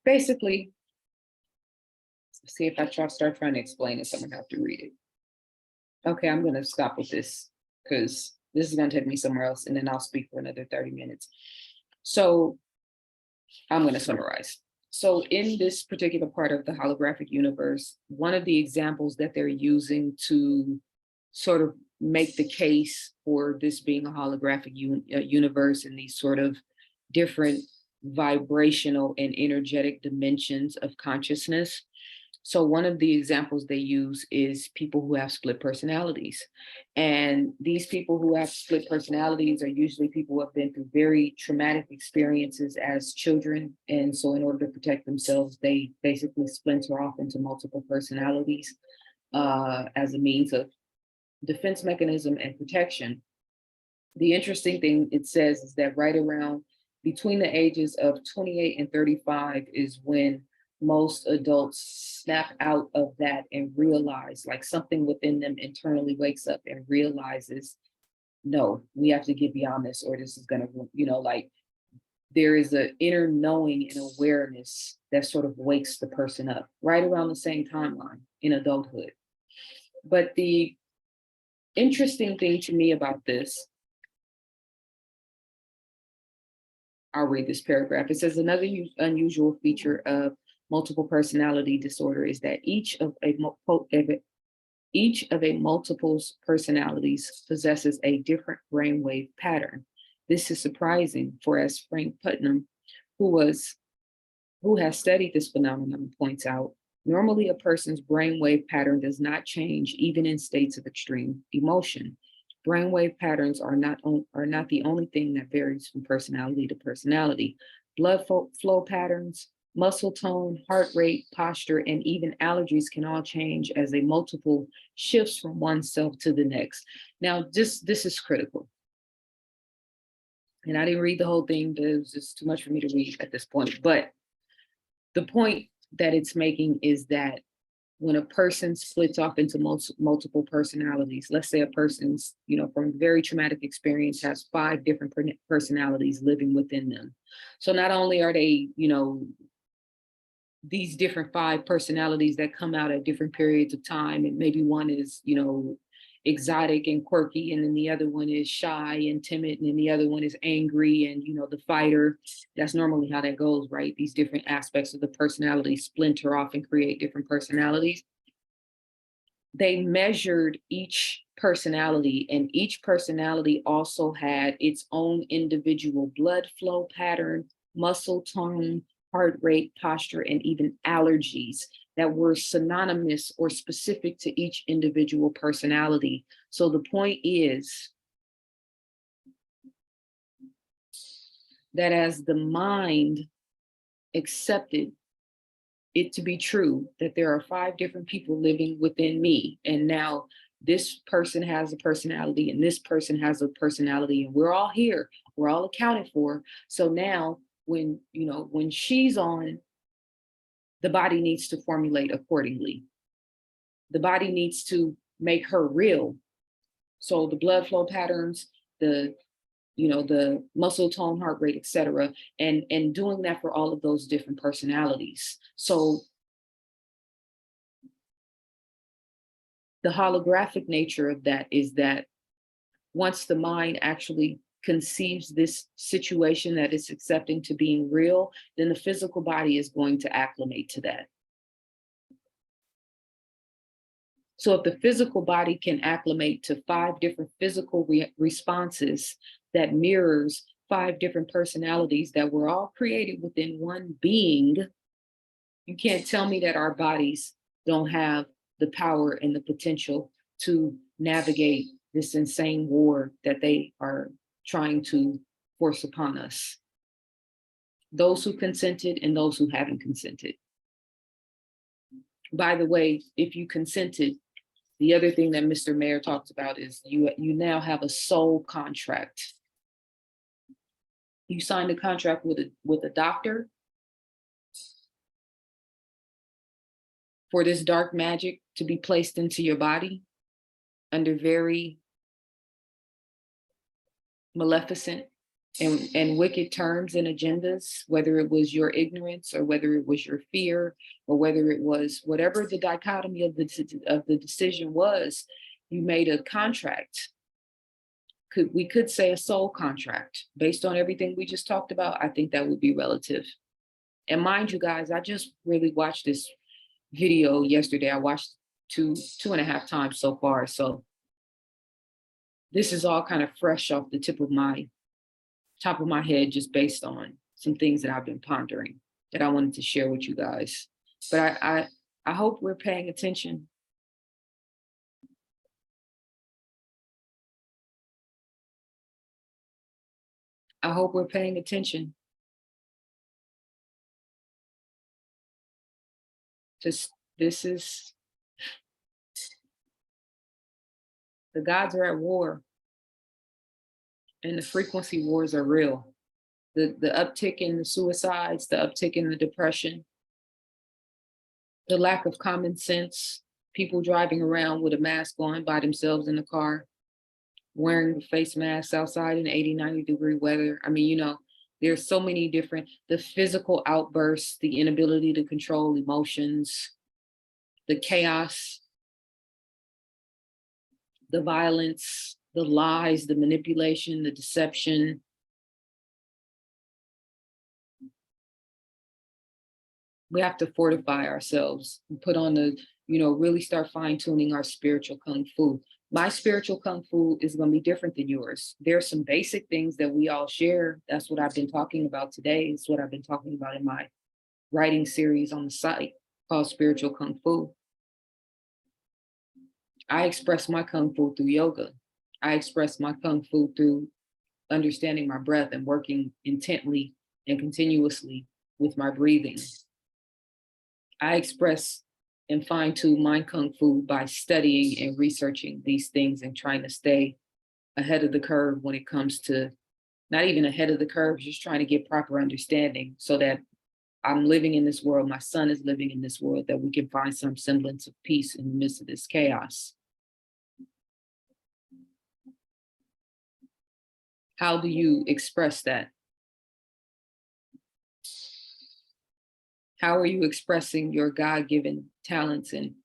Basically, see, if I start trying to explain it, someone have to read it. Okay, I'm gonna stop with this, because this is gonna take me somewhere else, and then I'll speak for another 30 minutes. So I'm gonna summarize. So in this particular part of the holographic universe, one of the examples that they're using to sort of make the case for this being a holographic universe, and these sort of different vibrational and energetic dimensions of consciousness. So one of the examples they use is people who have split personalities. And these people who have split personalities are usually people who have been through very traumatic experiences as children. And so in order to protect themselves, they basically splinter off into multiple personalities as a means of defense mechanism and protection. The interesting thing it says is that right around between the ages of 28 and 35 is when most adults snap out of that and realize, like, something within them internally wakes up and realizes, no, we have to get beyond this, or this is gonna, like, there is an inner knowing and awareness that sort of wakes the person up right around the same timeline in adulthood. But the interesting thing to me about this, I'll read this paragraph. It says, another unusual feature of multiple personality disorder is that each of a multiple's personalities possesses a different brainwave pattern. This is surprising, for as Frank Putnam, who has studied this phenomenon, points out, normally a person's brainwave pattern does not change even in states of extreme emotion. Brainwave patterns are not the only thing that varies from personality to personality. Blood flow patterns, muscle tone, heart rate, posture, and even allergies can all change as a multiple shifts from one self to the next. Now, this is critical. And I didn't read the whole thing, but it was just too much for me to read at this point. But the point that it's making is that when a person splits off into multiple personalities, let's say a person's, from very traumatic experience has 5 different personalities living within them. So not only are they, these different 5 personalities that come out at different periods of time, and maybe one is, exotic and quirky, and then the other one is shy and timid, and then the other one is angry and, the fighter. That's normally how that goes, right? These different aspects of the personality splinter off and create different personalities. They measured each personality, and each personality also had its own individual blood flow pattern, muscle tone, heart rate, posture, and even allergies that were synonymous or specific to each individual personality. So the point is that as the mind accepted it to be true that there are 5 different people living within me, and now this person has a personality and this person has a personality, and we're all here, we're all accounted for. So now when she's on, the body needs to formulate accordingly. The body needs to make her real. So the blood flow patterns, the muscle tone, heart rate, etc., and doing that for all of those different personalities. So the holographic nature of that is that once the mind actually conceives this situation that it's accepting to being real, then the physical body is going to acclimate to that. So if the physical body can acclimate to 5 different physical responses that mirrors 5 different personalities that were all created within one being, you can't tell me that our bodies don't have the power and the potential to navigate this insane war that they are trying to force upon us. Those who consented and those who haven't consented. By the way, if you consented, the other thing that Mr. Mayor talks about is you now have a soul contract. You signed a contract with a doctor for this dark magic to be placed into your body under very maleficent and wicked terms and agendas, whether it was your ignorance or whether it was your fear or whether it was whatever the dichotomy of the decision was, you made a contract. We could say a soul contract based on everything we just talked about. I think that would be relative. And mind you guys, I just really watched this video yesterday. I watched two and a half times so far. So this is all kind of fresh off the top of my head, just based on some things that I've been pondering that I wanted to share with you guys. But I hope we're paying attention. I hope we're paying attention. This is, the gods are at war, and the frequency wars are real. The uptick in the suicides, the uptick in the depression, the lack of common sense, people driving around with a mask on by themselves in the car, wearing face masks outside in 80, 90 degree weather. I mean, there's so many different, the physical outbursts, the inability to control emotions, the chaos, the violence, the lies, the manipulation, the deception. We have to fortify ourselves and put on the, really start fine tuning our spiritual kung fu. My spiritual kung fu is going to be different than yours. There's some basic things that we all share. That's what I've been talking about today. It's what I've been talking about in my writing series on the site called Spiritual Kung Fu. I express my kung fu through yoga. I express my kung fu through understanding my breath and working intently and continuously with my breathing. I express and fine tune my kung fu by studying and researching these things and trying to stay ahead of the curve when it comes to, not even ahead of the curve, just trying to get proper understanding so that I'm living in this world, my son is living in this world, that we can find some semblance of peace in the midst of this chaos. How do you express that? How are you expressing your God-given talents and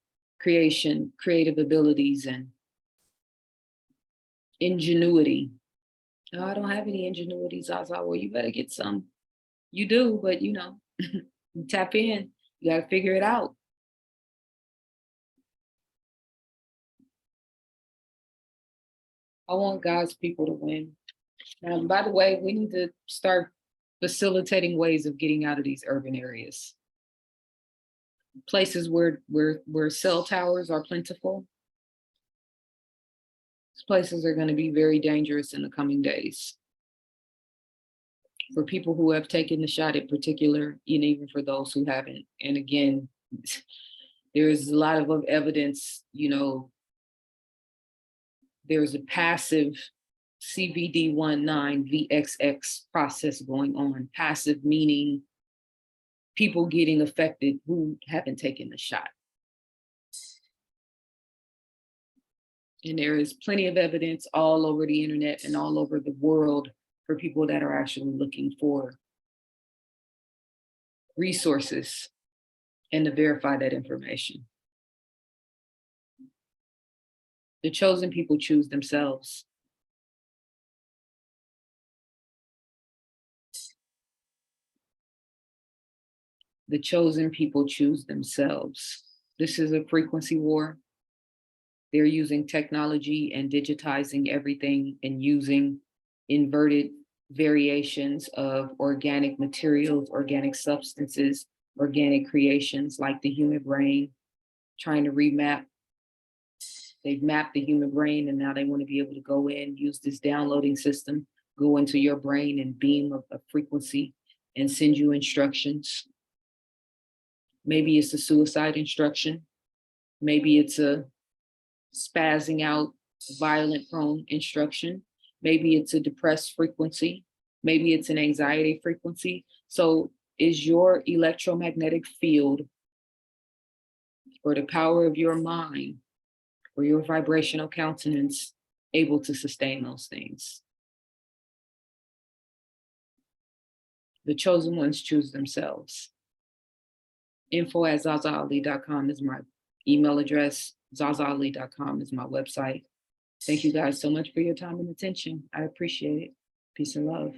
creation, creative abilities and ingenuity? No, I don't have any ingenuity, ZaZa. Well, you better get some. You do, but you know, you tap in. You got to figure it out. I want God's people to win. By the way, we need to start facilitating ways of getting out of these urban areas. Places where cell towers are plentiful. These places are going to be very dangerous in the coming days. For people who have taken the shot in particular, and even for those who haven't. And again, there's a lot of evidence, you know, there's a passive CVD19 VXX process going on. Passive meaning people getting affected who haven't taken the shot. And there is plenty of evidence all over the internet and all over the world for people that are actually looking for resources and to verify that information. The chosen people choose themselves. The chosen people choose themselves. This is a frequency war. They're using technology and digitizing everything and using inverted variations of organic materials, organic substances, organic creations like the human brain, trying to remap. They've mapped the human brain and now they want to be able to go in, use this downloading system, go into your brain and beam a frequency and send you instructions. Maybe it's a suicide instruction. Maybe it's a spazzing out, violent prone instruction. Maybe it's a depressed frequency. Maybe it's an anxiety frequency. So is your electromagnetic field or the power of your mind or your vibrational countenance able to sustain those things? The chosen ones choose themselves. info@ZaZaAli.com is my email address. ZaZaAli.com is my website. Thank you guys so much for your time and attention. I appreciate it. Peace and love.